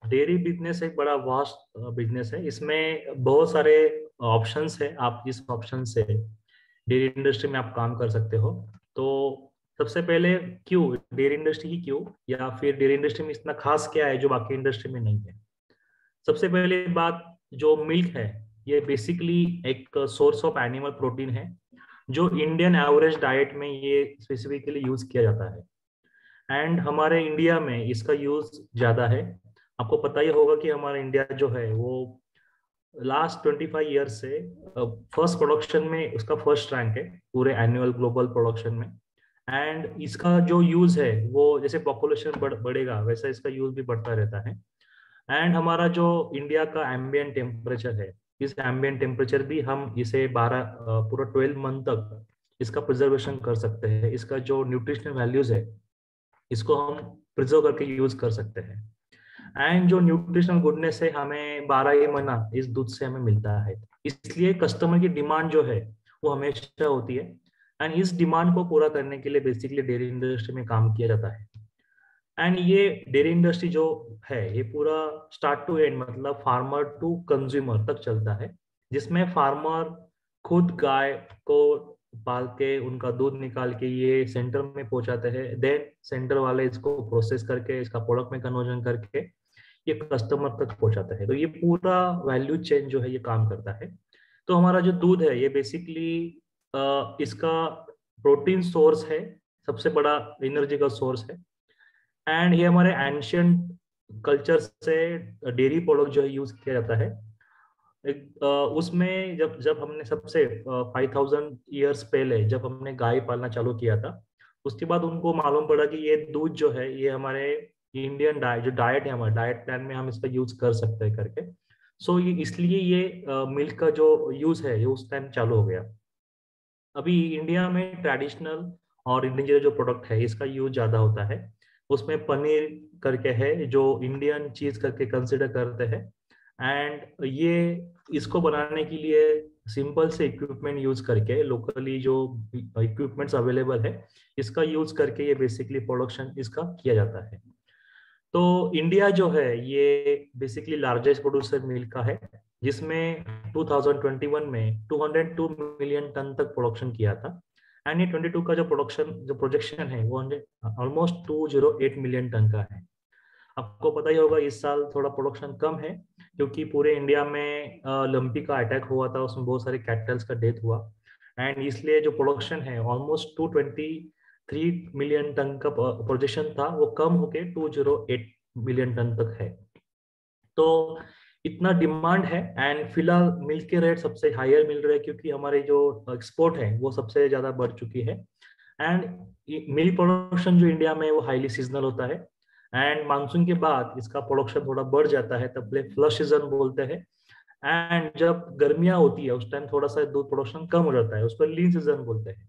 Dairy business एक बड़ा vast business है। इसमें बहुत सारे ऑप्शंस है। आप जिस ऑप्शन से डेयरी इंडस्ट्री में आप काम कर सकते हो। तो सबसे पहले क्यों डेयरी इंडस्ट्री ही क्यों, या फिर डेयरी इंडस्ट्री में इतना खास क्या है जो बाकी इंडस्ट्री में नहीं है। सबसे पहले बात, जो मिल्क है ये बेसिकली एक सोर्स ऑफ एनिमल प्रोटीन है, जो इंडियन एवरेज डाइट में ये स्पेसिफिकली यूज किया जाता है। एंड हमारे इंडिया में इसका यूज ज्यादा है। आपको पता ही होगा कि हमारा इंडिया जो है वो लास्ट 25 ईयर से फर्स्ट प्रोडक्शन में उसका फर्स्ट रैंक है पूरे एनुअल ग्लोबल प्रोडक्शन में। एंड इसका जो यूज है वो जैसे पॉपुलेशन बढ़ेगा वैसा इसका यूज भी बढ़ता रहता है। एंड हमारा जो इंडिया का एम्बियंट टेम्परेचर है, इस एम्बियंट टेम्परेचर भी हम इसे 12 पूरा 12 मंथ तक इसका प्रिजर्वेशन कर सकते हैं। इसका जो न्यूट्रिशनल वैल्यूज है इसको हम प्रिजर्व करके यूज कर सकते हैं। एंड जो न्यूट्रिशनल गुडनेस है हमें 12 ही महीना इस दूध से हमें मिलता है। इसलिए कस्टमर की डिमांड जो है वो हमेशा होती है। एंड इस डिमांड को पूरा करने के लिए बेसिकली डेयरी इंडस्ट्री में काम किया जाता है। एंड ये डेयरी इंडस्ट्री जो है ये पूरा स्टार्ट टू एंड मतलब फार्मर टू कंज्यूमर तक चलता है, जिसमें फार्मर खुद गाय को पाल के उनका दूध निकाल के ये सेंटर में पहुंचाते हैं। देन सेंटर वाले इसको प्रोसेस करके इसका प्रोडक्ट में कन्वर्जन करके ये कस्टमर तक पहुंचाता है। तो ये पूरा वैल्यू चेन जो है ये काम करता है। तो हमारा जो दूध है ये बेसिकली इसका प्रोटीन सोर्स है, सबसे बड़ा एनर्जी का सोर्स है। एंड ये हमारे एंशियंट कल्चर से डेयरी प्रोडक्ट जो है यूज किया जाता है। उसमें जब जब हमने सबसे 5000 ईयर्स पहले जब हमने गाय पालना चालू किया था, उसके बाद उनको मालूम पड़ा कि ये दूध जो है ये हमारे इंडियन डाइट जो डाइट है हमारे डाइट प्लान में हम इसका यूज कर सकते हैं करके। सो ये इसलिए ये मिल्क का जो यूज है ये उस टाइम चालू हो गया। अभी इंडिया में ट्रेडिशनल और इंडिजिनस जो प्रोडक्ट है इसका यूज ज्यादा होता है। उसमें पनीर करके है जो इंडियन चीज करके कंसिडर करते हैं। एंड ये इसको बनाने के लिए सिंपल से इक्विपमेंट यूज करके लोकली जो इक्विपमेंट्स अवेलेबल है इसका यूज करके ये बेसिकली प्रोडक्शन इसका किया जाता है। तो इंडिया जो है ये बेसिकली लार्जेस्ट प्रोड्यूसर मिल्क का है, जिसमें 2021 में 202 मिलियन टन तक प्रोडक्शन किया था। एंड ये 22 का जो प्रोजेक्शन है वो ऑलमोस्ट 208 मिलियन टन का है। आपको पता ही होगा इस साल थोड़ा प्रोडक्शन कम है, क्योंकि पूरे इंडिया में लंपी का अटैक हुआ था, उसमें बहुत सारे कैटल्स का डेथ हुआ। एंड इसलिए जो प्रोडक्शन है ऑलमोस्ट 223 मिलियन टन का प्रोजेक्शन था वो कम होके 208 मिलियन टन तक है। तो इतना डिमांड है। एंड फिलहाल मिल्क के रेट सबसे हायर मिल रहे हैं क्योंकि हमारे जो एक्सपोर्ट है वो सबसे ज्यादा बढ़ चुकी है। एंड मिल्क प्रोडक्शन जो इंडिया में है वो हाईली सीजनल होता है। एंड मानसून के बाद इसका प्रोडक्शन थोड़ा बढ़ जाता है, तब फ्लश सीजन बोलते हैं। एंड जब गर्मियां होती है उस टाइम थोड़ा सा दूध प्रोडक्शन कम हो जाता है, उसको लीन सीजन बोलते हैं।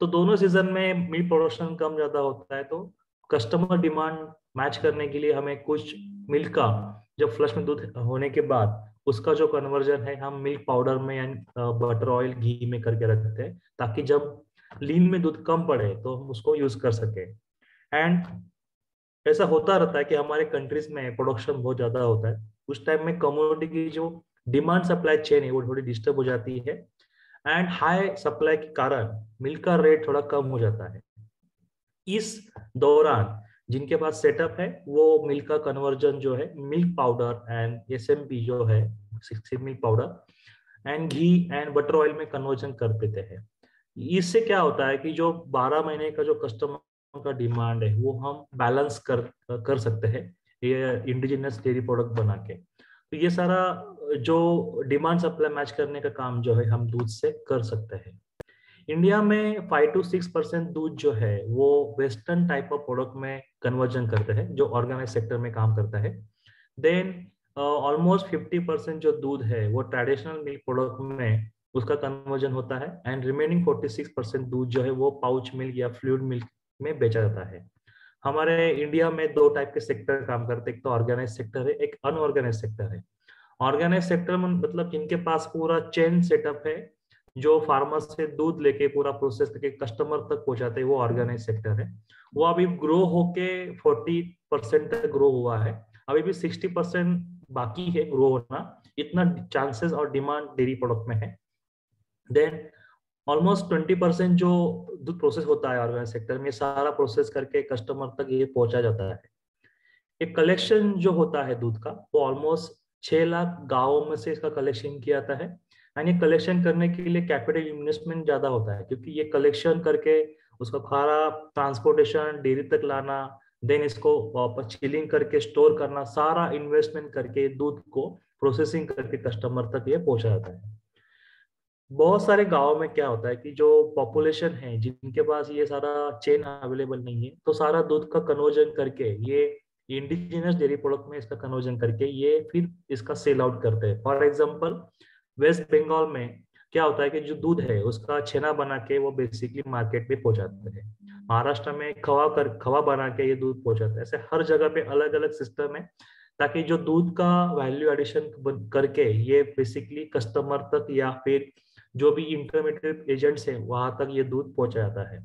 तो दोनों सीजन में मिल्क प्रोडक्शन कम ज्यादा होता है। तो कस्टमर डिमांड मैच करने के लिए हमें कुछ मिल्क का जब फ्लश में दूध होने के बाद उसका जो कन्वर्जन है हम मिल्क पाउडर में एंड बटर ऑयल घी में करके रखते हैं, ताकि जब लीन में दूध कम पड़े तो हम उसको यूज कर सके। एंड ऐसा होता रहता है कि हमारे कंट्रीज में प्रोडक्शन बहुत ज्यादा होता है, उस टाइम में कमोडिटी की जो डिमांड सप्लाई चेन है वो थोड़ी डिस्टर्ब हो जाती है। एंड हाई सप्लाई के कारण मिल्क का रेट थोड़ा कम हो जाता है। इस दौरान जिनके पास सेटअप है वो मिल्क का कन्वर्जन जो है मिल्क पाउडर एंड एसएमपी जो है milk powder and ghee and butter oil में कन्वर्जन कर देते हैं। इससे क्या होता है कि जो 12 महीने का जो कस्टमर का डिमांड है वो हम बैलेंस कर सकते हैं ये इंडिजिनस डेयरी प्रोडक्ट बना के। तो ये सारा जो डिमांड सप्लाई मैच करने का काम जो है हम दूध से कर सकते हैं। इंडिया में 5 to 6% दूध जो है वो वेस्टर्न टाइप ऑफ प्रोडक्ट में कन्वर्जन करते हैं जो ऑर्गेनाइज सेक्टर में काम करता है। देन ऑलमोस्ट 50% जो दूध है वो ट्रेडिशनल मिल्क प्रोडक्ट में उसका कन्वर्जन होता है। एंड रिमेनिंग 46% दूध जो है वो पाउच मिल्क या फ्लूइड मिल्क में बेचा जाता है। हमारे इंडिया में दो टाइप के सेक्टर काम करते हैं, एक तो ऑर्गेनाइज सेक्टर है, एक अनऑर्गेनाइज सेक्टर है। ऑर्गेनाइज सेक्टर में मतलब इनके पास पूरा चेन सेटअप है, जो फार्मर से दूध लेके पूरा प्रोसेस करके कस्टमर तक पहुंचाते हैं, वो ऑर्गेनाइज सेक्टर है। वो अभी ग्रो होके 40% तक ग्रो हुआ है। अभी भी 60% बाकी है ग्रो होना, इतना चांसेस और डिमांड डेयरी प्रोडक्ट में है। देन ऑलमोस्ट 20% जो दूध प्रोसेस होता है ऑर्गेनाइज सेक्टर में, सारा प्रोसेस करके कस्टमर तक ये पहुंचा जाता है। एक कलेक्शन जो होता है दूध का, वो ऑलमोस्ट 6 लाख गाँवों में से इसका कलेक्शन किया जाता है। एंड ये कलेक्शन करने के लिए कैपिटल इन्वेस्टमेंट ज्यादा होता है, क्योंकि ये कलेक्शन करके उसका खारा ट्रांसपोर्टेशन डेयरी तक लाना, देन इसको वापस चिलिंग करके स्टोर करना, सारा इन्वेस्टमेंट करके दूध को प्रोसेसिंग करके कस्टमर तक ये पहुंचा जाता है। बहुत सारे गांवों में क्या होता है कि जो पॉपुलेशन है जिनके पास ये सारा चेन अवेलेबल नहीं है, तो सारा दूध का कन्वर्जन करके ये इंडिजिनस डेयरी प्रोडक्ट में इसका कन्वर्जन करके ये फिर इसका सेल आउट करते हैं। फॉर एग्जांपल वेस्ट बंगाल में क्या होता है कि जो दूध है उसका छेना बना के वो बेसिकली मार्केट में पहुंचाते हैं। महाराष्ट्र में खवा बना के ये दूध पहुंचाते हैं। ऐसे हर जगह पे अलग अलग सिस्टम है, ताकि जो दूध का वैल्यू एडिशन करके ये बेसिकली कस्टमर तक या फिर जो भी इंटरमीडिएट एजेंट्स हैं वहां तक ये दूध पहुंचा जाता है।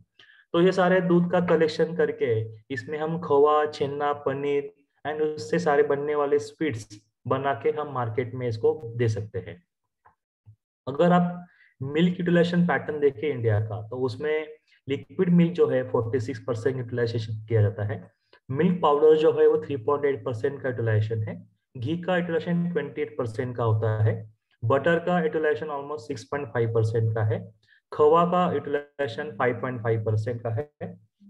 तो ये सारे दूध का कलेक्शन करके इसमें हम खोवा, छेना, पनीर एंड उससे सारे बनने वाले स्वीट्स बना के हम मार्केट में इसको दे सकते हैं। अगर आप मिल्क यूटिलाइजेशन पैटर्न देखें इंडिया का, तो उसमें लिक्विड मिल्क जो है 46% यूटिलाइजेशन किया जाता है। मिल्क पाउडर जो है वो 3.8% का यूटिलाइजेशन है। घी का यूटिलाइजेशन 28% का होता है। बटर का यूटिलाइजेशन ऑलमोस्ट 6.5% का है। खवा का यूटिलाइजेशन 5.5% का है।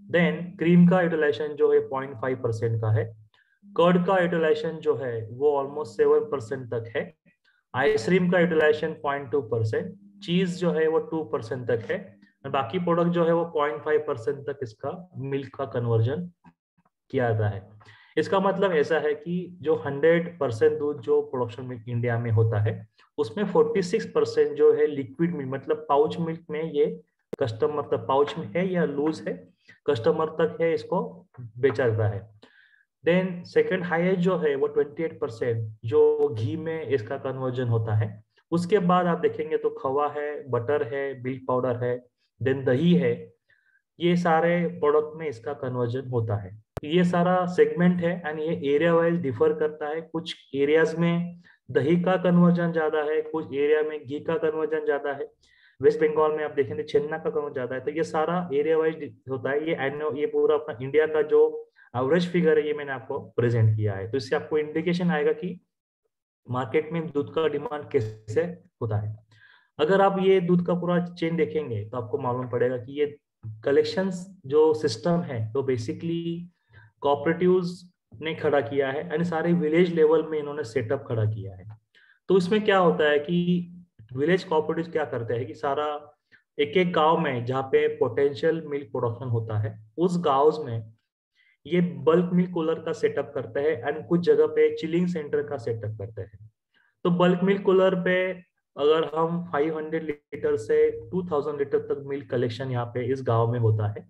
देन क्रीम का यूटिलाइजेशन जो है 0.5% का है। कर्ड का यूटिलाइजेशन जो है वो ऑलमोस्ट 7% तक है। आइसक्रीम का यूटिलाइजेशन 0.2%, चीज जो है वो 2% तक है, और बाकी प्रोडक्ट जो है वो 0.5% तक इसका मिल्क का कन्वर्जन किया जाता है। इसका मतलब ऐसा है कि जो 100% दूध जो प्रोडक्शन मिल्क इंडिया में होता है, उसमें 46% जो है लिक्विड मिल्क, मतलब पाउच मिल्क में ये कस्टमर तक पाउच में है या लूज है, कस्टमर तक है, इसको बेचा जाता है। देन सेकंड हाईएस्ट जो है वो 28% जो घी में इसका कन्वर्जन होता है। उसके बाद आप देखेंगे तो खवा है, बटर है, मिल्क पाउडर है, देन दही है, ये सारे प्रोडक्ट में इसका कन्वर्जन होता है। ये सारा सेगमेंट है एंड ये एरिया वाइज डिफर करता है। कुछ एरियाज में दही का कन्वर्जन ज्यादा है, कुछ एरिया में घी का कन्वर्जन ज्यादा है। वेस्ट बंगाल में आप देखेंगे छेना का कन्वर्जन ज्यादा है। तो ये सारा एरिया वाइज होता है। ये पूरा अपना इंडिया का जो एवरेज फिगर है ये मैंने आपको प्रेजेंट किया है। तो इससे आपको इंडिकेशन आएगा कि मार्केट में दूध का डिमांड कैसे होता है। अगर आप ये दूध का पूरा चेन देखेंगे तो आपको मालूम पड़ेगा कि ये कलेक्शंस जो सिस्टम है तो बेसिकली कोऑपरेटिव्स ने खड़ा किया है एंड सारे विलेज लेवल में इन्होंने सेटअप खड़ा किया है। तो इसमें क्या होता है कि विलेज कोऑपरेटिव क्या करते हैं कि सारा एक एक गांव में जहाँ पे पोटेंशियल मिल्क प्रोडक्शन होता है, उस गांव में ये बल्क मिल्क कूलर का सेटअप करते हैं एंड कुछ जगह पे चिलिंग सेंटर का सेटअप करते हैं। तो बल्क मिल्क कूलर पे अगर हम 500 लीटर से 2000 लीटर तक मिल्क कलेक्शन यहाँ पे इस गांव में होता है,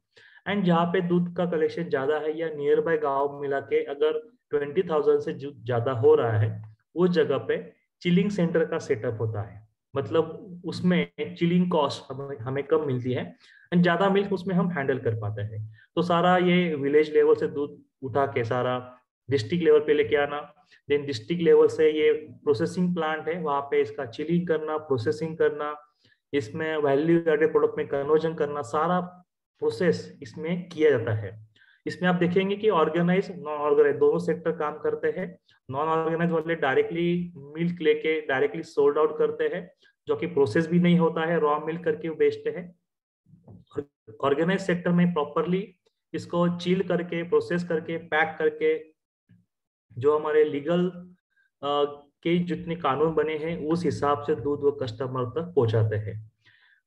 एंड जहाँ पे दूध का कलेक्शन ज्यादा है या नियर बाय गाँव मिला के अगर 20,000 से ज्यादा हो रहा है, उस जगह पे चिलिंग सेंटर का सेटअप होता है। मतलब उसमें चिलिंग कॉस्ट हमें कम मिलती है एंड ज्यादा मिल्क उसमें हम हैंडल कर पाते हैं। तो सारा ये विलेज लेवल से दूध उठा के सारा डिस्ट्रिक्ट लेवल पे लेके आना, देन डिस्ट्रिक्ट लेवल से ये प्रोसेसिंग प्लांट है वहां पे इसका चिलिंग करना, प्रोसेसिंग करना, इसमें वैल्यू एडेड प्रोडक्ट में कन्वर्जन करना, सारा प्रोसेस इसमें किया जाता है। इसमें आप देखेंगे कि ऑर्गेनाइज नॉन ऑर्गेनाइज दोनों सेक्टर काम करते हैं। नॉन ऑर्गेनाइज वाले डायरेक्टली मिल्क लेके डायरेक्टली सोल्ड आउट करते हैं, जो कि प्रोसेस भी नहीं होता है, रॉ मिल्क करके बेचते हैं। ऑर्गेनाइज सेक्टर में प्रॉपरली इसको चिल करके, प्रोसेस करके, पैक करके, जो हमारे लीगल के जितने कानून बने हैं उस हिसाब से दूध वो कस्टमर तक पहुंचाते हैं।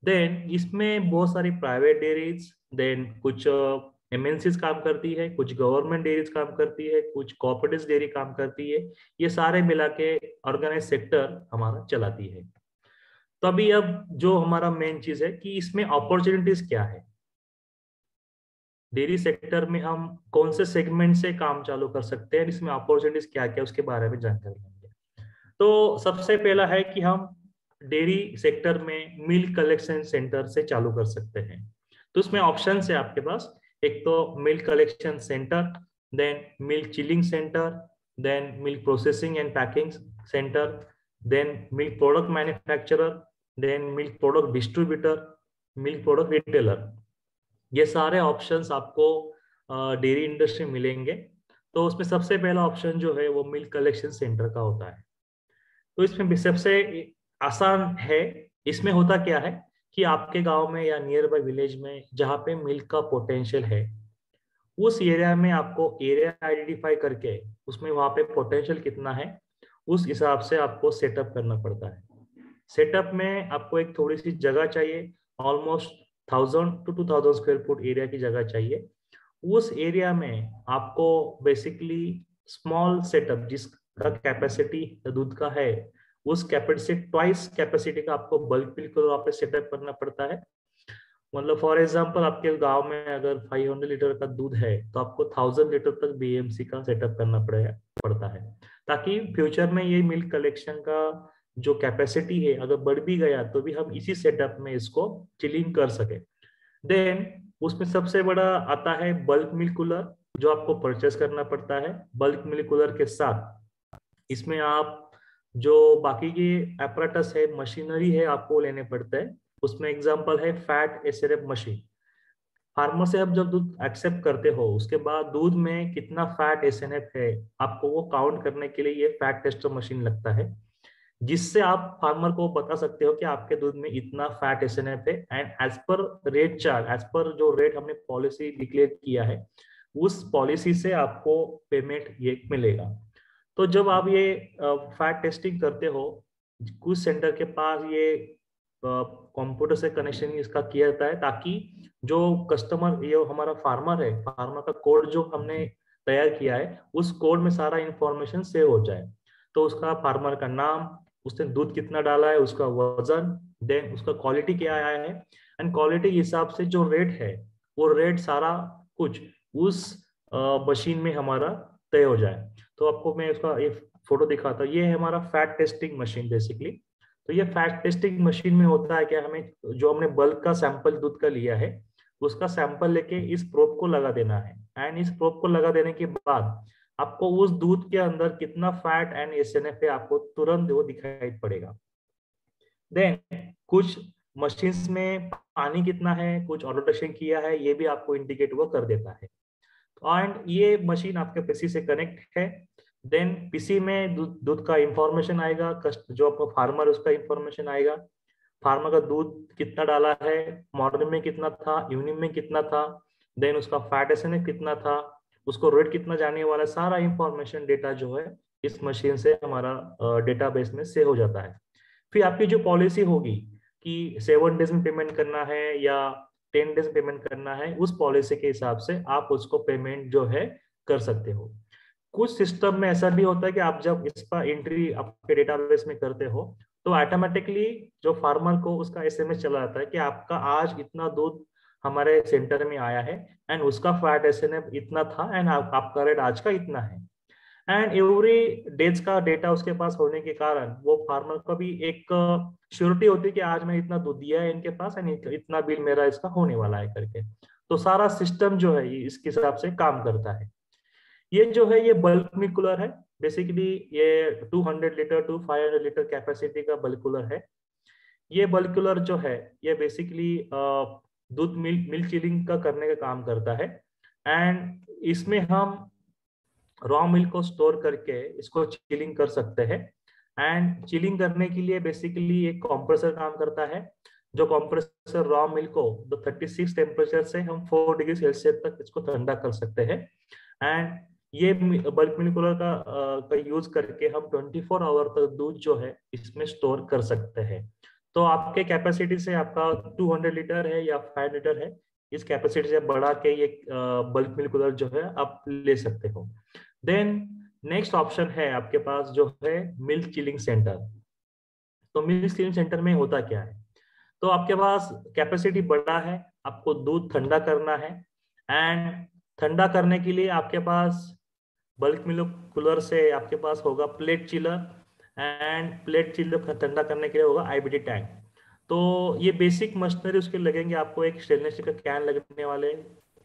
देन इसमें बहुत सारी प्राइवेट डेयरीज, देन कुछ एमएनसीज काम करती है, कुछ गवर्नमेंट डेयरीज काम करती है, कुछ कोऑपरेटिव डेयरी काम करती है। ये सारे मिला के ऑर्गेनाइज सेक्टर हमारा चलाती है। तो अभी अब जो हमारा मेन चीज है कि इसमें अपॉर्चुनिटीज क्या है, डेयरी सेक्टर में हम कौन से सेगमेंट से काम चालू कर सकते हैं, इसमें अपॉर्चुनिटीज क्या क्या उसके बारे में जानकारी लेंगे। तो सबसे पहला है कि हम डेयरी सेक्टर में मिल्क कलेक्शन सेंटर से चालू कर सकते हैं। तो उसमें ऑप्शन है आपके पास, एक तो milk collection centre, then milk chilling centre, then milk processing and packing center, then milk product manufacturer, then milk product distributor, milk product retailer। ये सारे ऑप्शंस आपको डेयरी इंडस्ट्री में मिलेंगे। तो उसमें सबसे पहला ऑप्शन जो है वो मिल्क कलेक्शन सेंटर का होता है। तो इसमें भी सबसे आसान है। इसमें होता क्या है कि आपके गांव में या नियर बाय विलेज में जहाँ पे मिल्क का पोटेंशियल है, उस एरिया में आपको एरिया आइडेंटिफाई करके उसमें वहां पे पोटेंशियल कितना है उस हिसाब से आपको सेटअप करना पड़ता है। सेटअप में आपको एक थोड़ी सी जगह चाहिए, almost 1000 to 2000 square foot area की जगह चाहिए। उस एरिया में आपको बेसिकली स्मॉल सेटअप जिसका कैपेसिटी दूध का है, उस कैपेसिटी ट्वाइस कैपेसिटी का आपको बल्क मिल्क वहाँ पे सेटअप करना पड़ता है। मतलब फॉर एग्जांपल आपके गांव में अगर 500 लीटर का दूध है तो आपको 1000 लीटर तक बीएमसी का सेटअप करना पड़ता है, ताकि फ्यूचर में ये मिल्क कलेक्शन का जो कैपेसिटी है अगर बढ़ भी गया तो भी हम इसी सेटअप में इसको चिलिंग कर सके। देन उसमें सबसे बड़ा आता है बल्क मिल्क कूलर, जो आपको परचेस करना पड़ता है। बल्क मिल्क कूलर के साथ इसमें आप जो बाकी के एपरेटस है, मशीनरी है, आपको लेने पड़ते हैं। उसमें एग्जांपल है फैट एसएनएफ मशीन। फार्मर से आप जब दूध एक्सेप्ट करते हो उसके बाद दूध में कितना फैट एसएनएफ है आपको वो काउंट करने के लिए ये फैट टेस्टर मशीन लगता है, जिससे आप फार्मर को बता सकते हो कि आपके दूध में इतना फैट एसएनएफ है। And as per rate chart, as per जो रेट हमने पॉलिसी डिक्लेयर किया है उस पॉलिसी से आपको पेमेंट ये मिलेगा। तो जब आप ये फैट टेस्टिंग करते हो, कुछ सेंटर के पास ये कंप्यूटर से कनेक्शन इसका किया जाता है, ताकि जो कस्टमर, ये हमारा फार्मर है, फार्मर का कोड जो हमने तैयार किया है उस कोड में सारा इंफॉर्मेशन सेव हो जाए। तो उसका फार्मर का नाम, उसने दूध कितना डाला है, उसका वजन, देन उसका क्वालिटी क्या आया है, एंड क्वालिटी के हिसाब से जो रेट है वो रेट सारा कुछ उस मशीन में हमारा तय हो जाए। तो आपको मैं उसका ये फोटो दिखाता हूँ। ये है हमारा फैट टेस्टिंग मशीन बेसिकली। तो ये फैट टेस्टिंग मशीन में होता है क्या, हमें जो हमने बल्क का सैंपल दूध का लिया है उसका सैंपल लेके इस प्रोब को लगा देना है। एंड इस प्रोब को लगा देने के बाद आपको उस दूध के अंदर कितना फैट एंड एसएनएफ है आपको तुरंत वो दिखाई पड़ेगा। देन कुछ मशीन्स में पानी कितना है, कुछ ऑटोटेशन किया है, ये भी आपको इंडिकेट वो कर देता है। एंड ये मशीन आपके पीसी से कनेक्ट है। देन पीसी में दूध का इंफॉर्मेशन आएगा, जो आपका फार्मर उसका इंफॉर्मेशन आएगा, फार्मर का दूध कितना डाला है, मॉर्निंग में कितना था, इवनिंग में कितना था, देन उसका फैट एसएनएफ कितना था, उसको रेट कितना जाने वाला है, सारा इंफॉर्मेशन डेटा जो है इस मशीन से हमारा डेटाबेस में सेव हो जाता है। फिर आपकी जो पॉलिसी होगी कि 7 डेज में पेमेंट करना है या 10 डेज पेमेंट करना है, उस पॉलिसी के हिसाब से आप उसको पेमेंट जो है कर सकते हो। कुछ सिस्टम में ऐसा भी होता है कि आप जब इसका एंट्री आपके डेटाबेस में करते हो तो ऑटोमेटिकली जो फार्मर को उसका एसएमएस चला जाता है कि आपका आज इतना दूध हमारे सेंटर में आया है एंड उसका फैट एसएनएफ इतना था एंड आपका रेट आज का इतना है। एंड एवरी डेज का डेटा उसके पास होने के कारण वो फार्मर को भी एक श्योरिटी होती है कि आज मैंने इतना दूध दिया है इनके पास एंड इतना बिल मेरा इसका होने वाला है करके। तो सारा सिस्टम जो है इसके हिसाब से काम करता है। ये जो है ये बल्क मिल्क कूलर है। बेसिकली ये 200 लीटर टू 500 लीटर कैपेसिटी का बल्क कूलर है। ये बल्क कूलर जो है ये बेसिकली दूध मिल्क चिलिंग का करने का काम करता है। एंड इसमें हम रॉ मिल्क को स्टोर करके इसको चिलिंग कर सकते हैं। एंड चिलिंग करने के लिए बेसिकली एक कंप्रेसर काम करता है, जो कंप्रेसर रॉ मिल्क को 36 टेम्परेचर से हम 4 डिग्री सेल्सियस तक इसको ठंडा कर सकते हैं। एंड ये बल्क मिल्क कूलर का यूज करके हम 24 आवर तक दूध जो है इसमें स्टोर कर सकते हैं। तो आपके कैपेसिटी से आपका 200 लीटर है या 5 लीटर है, इस कैपेसिटी से बढ़ा के ये बल्क मिल्क कूलर जो है आप ले सकते हो। देन नेक्स्ट ऑप्शन है आपके पास जो है मिल्क चिलिंग सेंटर। तो मिल्क चिलिंग सेंटर में होता क्या है, तो आपके पास कैपेसिटी बड़ा है, आपको दूध ठंडा करना है। एंड ठंडा करने के लिए आपके पास बल्क मिल्क कूलर से आपके पास होगा plate chiller, end plate chiller ठंडा करने के लिए होगा आईबीडी टैंक। तो ये बेसिक मशीनरी उसके लगेंगे आपको। एक स्टेनलेस स्टील का कैन लगने वाले,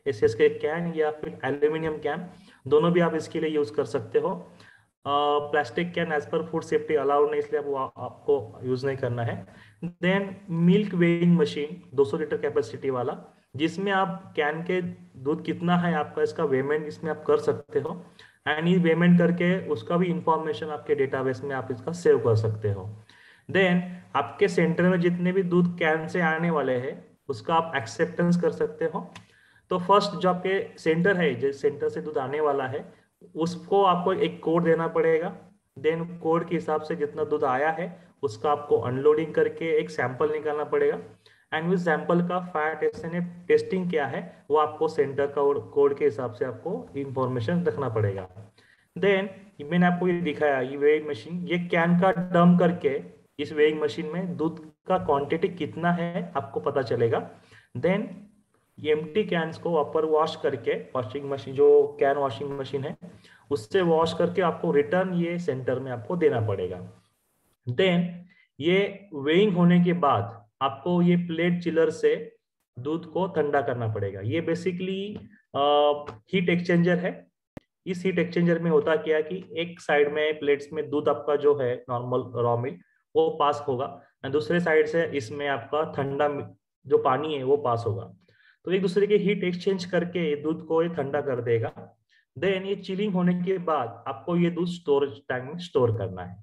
एसएस के कैन या फिर एल्यूमिनियम कैन, दोनों भी आप इसके लिए यूज कर सकते हो। Plastic can as per food safety allowed नहीं, इसलिए आपको यूज नहीं करना है। Then milk weighing machine 200 litre capacity वाला, जिसमें आप कैन के दूध कितना है आपका, इसका वेमेंट इसमें आप कर सकते हो, एंड ये वेमेंट करके उसका भी इंफॉर्मेशन आपके डेटाबेस में आप इसका सेव कर सकते हो। देन आपके सेंटर में जितने भी दूध कैन से आने वाले हैं उसका आप एक्सेप्टेंस कर सकते हो। तो फर्स्ट जो आपके सेंटर है, जिस सेंटर से दूध आने वाला है, उसको आपको एक कोड देना पड़ेगा। देन कोड के हिसाब से जितना दूध आया है उसका आपको अनलोडिंग करके एक सैंपल निकालना पड़ेगा, एंड उस सैंपल का फैट एसएनएफ टेस्टिंग क्या है वो आपको सेंटर का कोड के हिसाब से आपको इंफॉर्मेशन रखना पड़ेगा। देन मैंने आपको ये दिखाया, ये वेइंग मशीन, ये कैन का डंप करके इस वेइंग मशीन में दूध का क्वांटिटी कितना है आपको पता चलेगा। देन ये एम्प्टी कैन्स को अपर वॉश करके, वॉशिंग मशीन जो कैन वॉशिंग मशीन है उससे वॉश करके आपको रिटर्न ये सेंटर में आपको देना पड़ेगा। देन ये वेइंग होने के बाद आपको ये प्लेट चिलर से दूध को ठंडा करना पड़ेगा। ये बेसिकली हीट एक्सचेंजर है। इस हीट एक्सचेंजर में होता क्या कि एक साइड में प्लेट्स में दूध आपका जो है नॉर्मल रॉ मिल्क वो पास होगा, और दूसरे साइड से इसमें आपका ठंडा जो पानी है वो पास होगा। तो एक दूसरे के हीट एक्सचेंज करके दूध को ये ठंडा कर देगा। देन ये चिलिंग होने के बाद आपको ये दूध स्टोरेज टैंक में स्टोर करना है।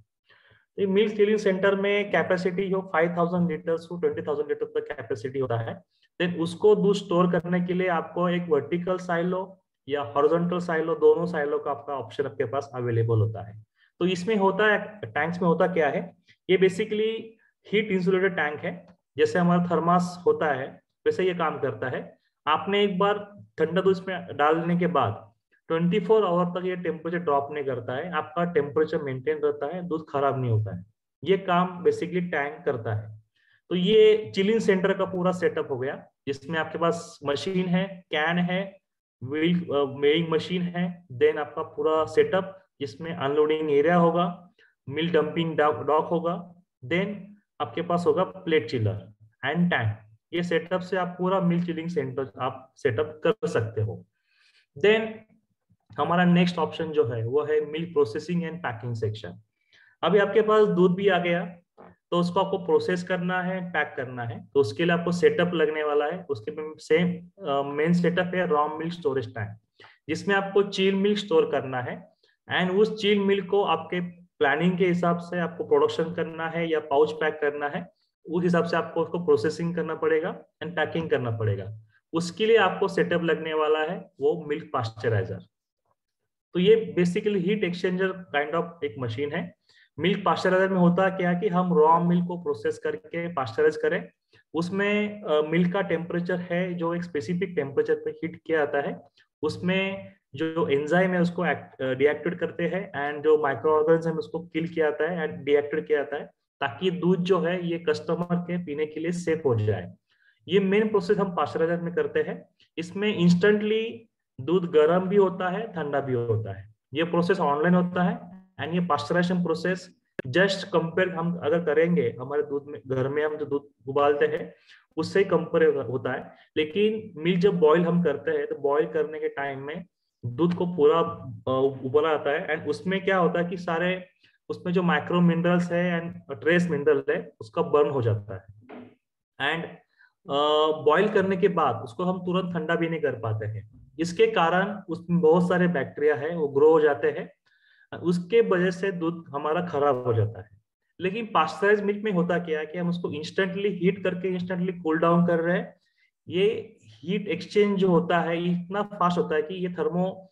तो मिल्क चिलिंग सेंटर में कैपेसिटी जो 5000 लीटर टू 20,000 लीटर तक कैपेसिटी होता है। देन उसको दूध स्टोर करने के लिए आपको एक वर्टिकल साइलो या हॉरिजॉन्टल साइलो, दोनों साइलो का आपका ऑप्शन आपके पास अवेलेबल होता है। तो इसमें होता है, टैंक्स में होता क्या है, ये बेसिकली हीट इंसुलेटेड टैंक है। जैसे हमारा थर्मास होता है वैसे ये काम करता है। आपने एक बार ठंडा दूध इसमें डालने के बाद 24 आवर तक ये टेम्परेचर ड्रॉप नहीं करता है, आपका टेम्परेचर मेंटेन रहता है, दूध खराब नहीं होता है। ये काम बेसिकली टैंक करता है। तो ये चिलिंग सेंटर का पूरा सेटअप हो गया, जिसमें आपके पास मशीन है, कैन है, वेइंग मशीन है, देन आपका पूरा सेटअप जिसमें अनलोडिंग एरिया होगा, मिल डंपिंग डॉक होगा, देन आपके पास होगा प्लेट चिलर एंड टैंक। ये सेटअप से आप पूरा मिल्क चिलिंग सेंटर आप सेटअप कर सकते हो। देन हमारा नेक्स्ट ऑप्शन जो है वो है milk processing and packing section. अभी आपके पास दूध भी आ गया, तो उसको आपको प्रोसेस करना है, पैक करना है, तो उसके लिए आपको सेटअप लगने वाला है। उसके सेम मेन सेटअप है रॉ मिल्क स्टोरेज टैंक, जिसमें आपको चिल मिल्क स्टोर करना है, एंड उस चिल मिल्क को आपके प्लानिंग के हिसाब से आपको प्रोडक्शन करना है या पाउच पैक करना है, उस हिसाब से आपको उसको प्रोसेसिंग करना पड़ेगा एंड पैकिंग करना पड़ेगा। उसके लिए आपको सेटअप लगने वाला है वो मिल्क पास्चराइजर। तो ये basically heat exchanger kind of एक मशीन है। मिल्क पास्चराइजर में होता क्या कि हम रॉ मिल्क को प्रोसेस करके पास्चराइज करें, उसमें मिल्क का टेम्परेचर है जो एक स्पेसिफिक टेम्परेचर पे हीट किया जाता है। उसमें जो एंजाइम है उसको डीएक्टिवेट करते हैं, एंड जो माइक्रो ऑर्गेनिज्म उसको किल किया जाता है एंड डीएक्टिवेट किया जाता है, ताकि दूध जो है ये कस्टमर के पीने के लिए सेफ हो जाए। ये मेन प्रोसेस हम पास्चराइजर में करते हैं। इसमें इंस्टेंटली दूध गर्म भी होता है, ठंडा भी होता है। ये प्रोसेस ऑनलाइन होता है, एंड ये पास्चराइजेशन प्रोसेस जस्ट कंपेयर हम अगर करेंगे हमारे दूध में, घर में हम जो दूध उबालते हैं उससे ही कंपेयर होता है। लेकिन मिल्क जब बॉईल हम करते हैं तो बॉईल करने के टाइम में दूध को पूरा उबाला जाता है, एंड उसमें क्या होता है कि सारे उसमें जो माइक्रो मिनरल्स है एंड ट्रेस मिनरल है उसका बर्न हो जाता है। एंड बॉईल करने के बाद उसको हम तुरंत ठंडा भी नहीं कर पाते हैं। इसके कारण उसमें बहुत सारे बैक्टीरिया है वो ग्रो हो जाते हैं, उसके वजह से दूध हमारा खराब हो जाता है। लेकिन पास्चराइज मिल्क में होता क्या है कि हम उसको इंस्टेंटली हीट करके इंस्टेंटली कूल डाउन कर रहे हैं। ये हीट एक्सचेंज जो होता है ये इतना फास्ट होता है कि ये थर्मो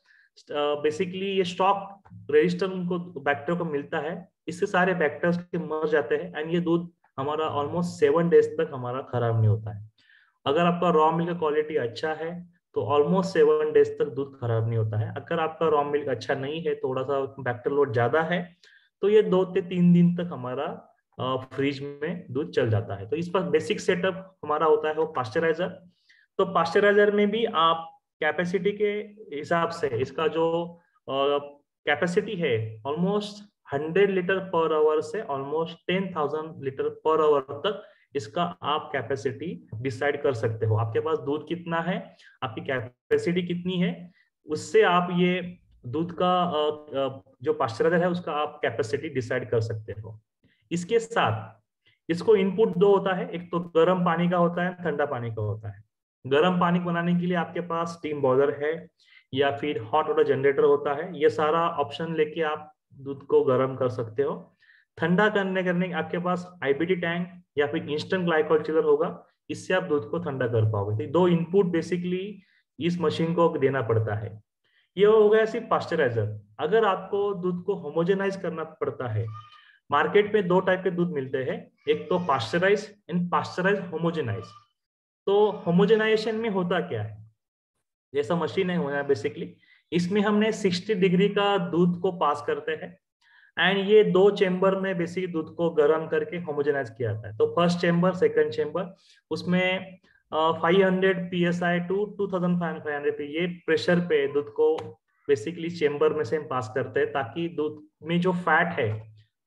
बेसिकली ये स्टॉक रजिस्टर उनको बैक्टीरिया को मिलता है, इससे सारे बैक्टीरिया के मर जाते हैं, एंड ये दूध हमारा ऑलमोस्ट 7 डेज तक हमारा खराब नहीं होता है। अगर आपका रॉ मिल्क का क्वालिटी अच्छा है तो ऑलमोस्ट 7 डेज तक दूध खराब नहीं होता है। अगर आपका रॉ मिल्क अच्छा नहीं है, थोड़ा सा बैक्टीरियल लोड ज्यादा है, तो ये 2 से 3 दिन तक हमारा फ्रिज में दूध चल जाता है। तो इस पर बेसिक सेटअप हमारा होता है वो पास्चराइजर। तो पास्चराइजर में भी आप कैपेसिटी के हिसाब से इसका जो कैपेसिटी है ऑलमोस्ट 100 लीटर पर आवर से ऑलमोस्ट 10,000 लीटर पर आवर तक इसका आप कैपेसिटी डिसाइड कर सकते हो। आपके पास दूध कितना है, आपकी कैपेसिटी कितनी है, उससे आप ये दूध का जो पाश्चराइजर है उसका आप कैपेसिटी डिसाइड कर सकते हो। इसके साथ इसको इनपुट दो होता है, एक तो गर्म पानी का होता है, ठंडा पानी का होता है। गर्म पानी बनाने के लिए आपके पास स्टीम बॉयलर है या फिर हॉट वाटर जनरेटर होता है। ये सारा ऑप्शन लेके आप दूध को गर्म कर सकते हो। ठंडा करने करने आपके पास आईबीटी टैंक या फिर इंस्टेंट ग्लाइकोल चिलर होगा, इससे आप दूध को ठंडा कर पाओगे। तो दो इनपुट बेसिकली इस मशीन को देना पड़ता है। ये हो गया सिर्फ पास्चराइजर। अगर आपको दूध को होमोजेनाइज करना पड़ता है, मार्केट में दो टाइप के दूध मिलते हैं, एक तो पास्चराइज एंड पास्चराइज होमोजेनाइज। तो होमोजेनाइजेशन में होता क्या है, जैसा मशीन है होना बेसिकली, इसमें हमने 60 डिग्री का दूध को पास करते हैं एंड ये दो चेंबर में बेसिकली दूध को गर्म करके होमोजेनाइज किया जाता है। तो फर्स्ट चेंबर, सेकंड चेंबर, उसमें 500 psi टू 2500 ये प्रेशर पे दूध को बेसिकली चेंबर में से हम पास करते हैं, ताकि दूध में जो फैट है,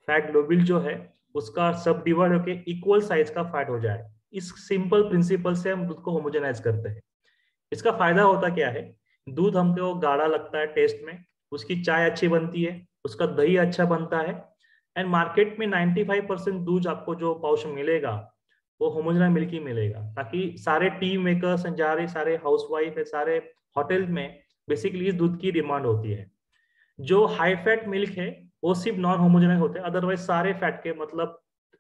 फैट ग्लोबिल जो है, उसका सब डिवाइड होके इक्वल साइज का फैट हो जाए। इस सिंपल प्रिंसिपल से हम दूध को होमोजेनाइज करते हैं। इसका फायदा होता क्या है, दूध हमको गाढ़ा लगता है टेस्ट में, उसकी चाय अच्छी बनती है, उसका दही अच्छा बनता है एंड मार्केट में 95% दूध आपको जो पाउच मिलेगा वो होमोजेनाइज मिल्क ही मिलेगा, ताकि सारे टी मेकर्स सारे हाउसवाइफ है, सारे होटल में बेसिकली इस दूध की डिमांड होती है। जो हाई फैट मिल्क है वो सिर्फ नॉन होमोजेनाइज होते हैं, अदरवाइज सारे फैट के मतलब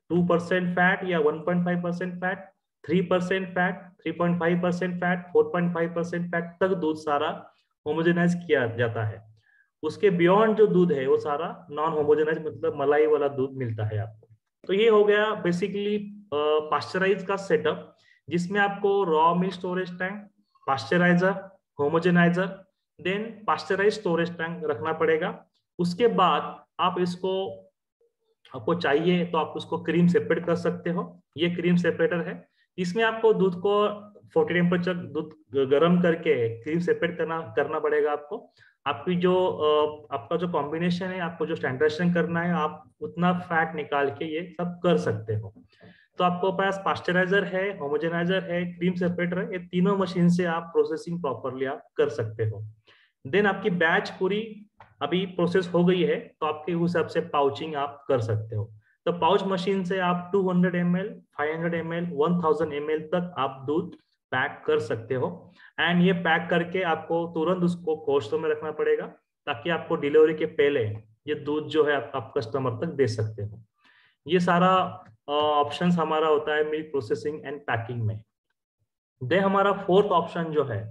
2% फैट या 1.5% फैट, 3% फैट, 3.5% फैट, 4.5% फैट तक दूध सारा होमोजेनाइज किया जाता है। उसके बियॉन्ड जो दूध है वो सारा नॉन होमोजेनाइज मतलब मलाई वाला दूध मिलता है आपको। तो ये हो गया बेसिकली पास्चराइज का सेटअप, जिसमें आपको raw milk storage tank, pasteurizer, homogenizer, then pasteurize storage tank रखना पड़ेगा। उसके बाद आप इसको, आपको चाहिए तो आप उसको क्रीम सेपरेट कर सकते हो। ये क्रीम सेपरेटर है, इसमें आपको दूध को 40 टेम्परेचर दूध गर्म करके क्रीम सेपरेट करना करना पड़ेगा आपको। आपकी जो आपका जो कॉम्बिनेशन है, आपको जो स्टैंडर्डाइजेशन करना है, आप उतना फैट निकाल के ये सब कर सकते हो। तो आपको पास पास्चराइजर है, होमोजेनाइजर है, क्रीम सेपरेटर है, ये तीनों मशीन से आप प्रोसेसिंग प्रॉपरली आप कर सकते हो। देन आपकी बैच पूरी अभी प्रोसेस हो गई है, तो आपके हिसाब से पाउचिंग आप कर सकते हो। तो पाउच मशीन से आप 200 ml, 500 ml, 1000 ml तक आप दूध पैक कर सकते हो एंड ये पैक करके आपको तुरंत उसको कोल्ड स्टोर में रखना पड़ेगा, ताकि आपको डिलीवरी के पहले ये दूध जो है आप कस्टमर तक दे सकते हो। ये सारा ऑप्शन हमारा होता है मिल्क प्रोसेसिंग एंड पैकिंग में। दे हमारा फोर्थ ऑप्शन जो है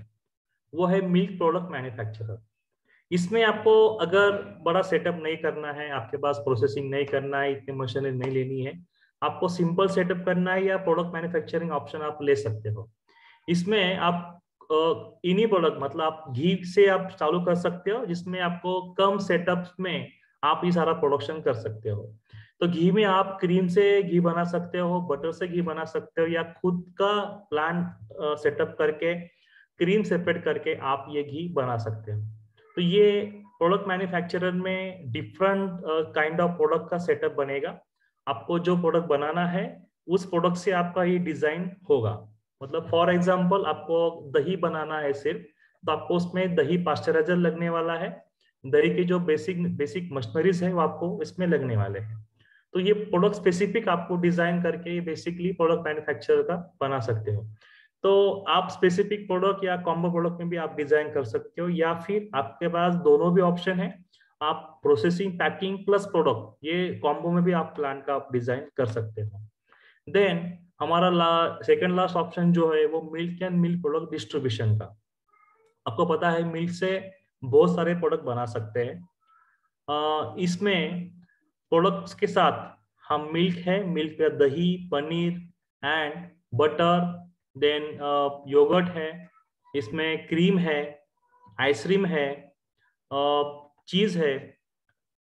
वो है मिल्क प्रोडक्ट मैन्युफैक्चरर। इसमें आपको अगर बड़ा सेटअप नहीं करना है, आपके पास प्रोसेसिंग नहीं करना है, इतनी मशीनरी नहीं लेनी है, आपको सिंपल सेटअप करना है, या प्रोडक्ट मैन्युफैक्चरिंग ऑप्शन आप ले सकते हो। इसमें आप इन्हीं प्रोडक्ट मतलब आप घी से आप चालू कर सकते हो, जिसमें आपको कम सेटअप में आप ये सारा प्रोडक्शन कर सकते हो। तो घी में आप क्रीम से घी बना सकते हो, बटर से घी बना सकते हो, या खुद का प्लांट सेटअप करके क्रीम सेपरेट करके आप ये घी बना सकते हो। तो ये प्रोडक्ट मैन्युफैक्चरर में डिफरेंट काइंड ऑफ प्रोडक्ट का सेटअप बनेगा। आपको जो प्रोडक्ट बनाना है उस प्रोडक्ट से आपका ये डिजाइन होगा। मतलब फॉर एग्जांपल आपको दही बनाना है सिर्फ, तो आपको उसमें दही पास्चराइजर लगने वाला है, दही के जो बेसिक बेसिक मशीनरीज है वो आपको इसमें लगने वाले हैं। तो ये प्रोडक्ट स्पेसिफिक आपको डिजाइन करके बेसिकली प्रोडक्ट मैन्युफैक्चरर का बना सकते हो। तो आप स्पेसिफिक प्रोडक्ट या कॉम्बो प्रोडक्ट में भी आप डिजाइन कर सकते हो, या फिर आपके पास दोनों भी ऑप्शन है, आप प्रोसेसिंग पैकिंग प्लस प्रोडक्ट ये कॉम्बो में भी आप प्लांट का आप डिजाइन कर सकते हो। देन हमारा सेकंड लास्ट ऑप्शन जो है वो milk and milk product distribution का। आपको पता है मिल्क से बहुत सारे प्रोडक्ट बना सकते हैं। इसमें प्रोडक्ट्स के साथ हम मिल्क है, मिल्क का दही, paneer and butter, then yogurt है, इसमें क्रीम है, आइसक्रीम है, चीज है,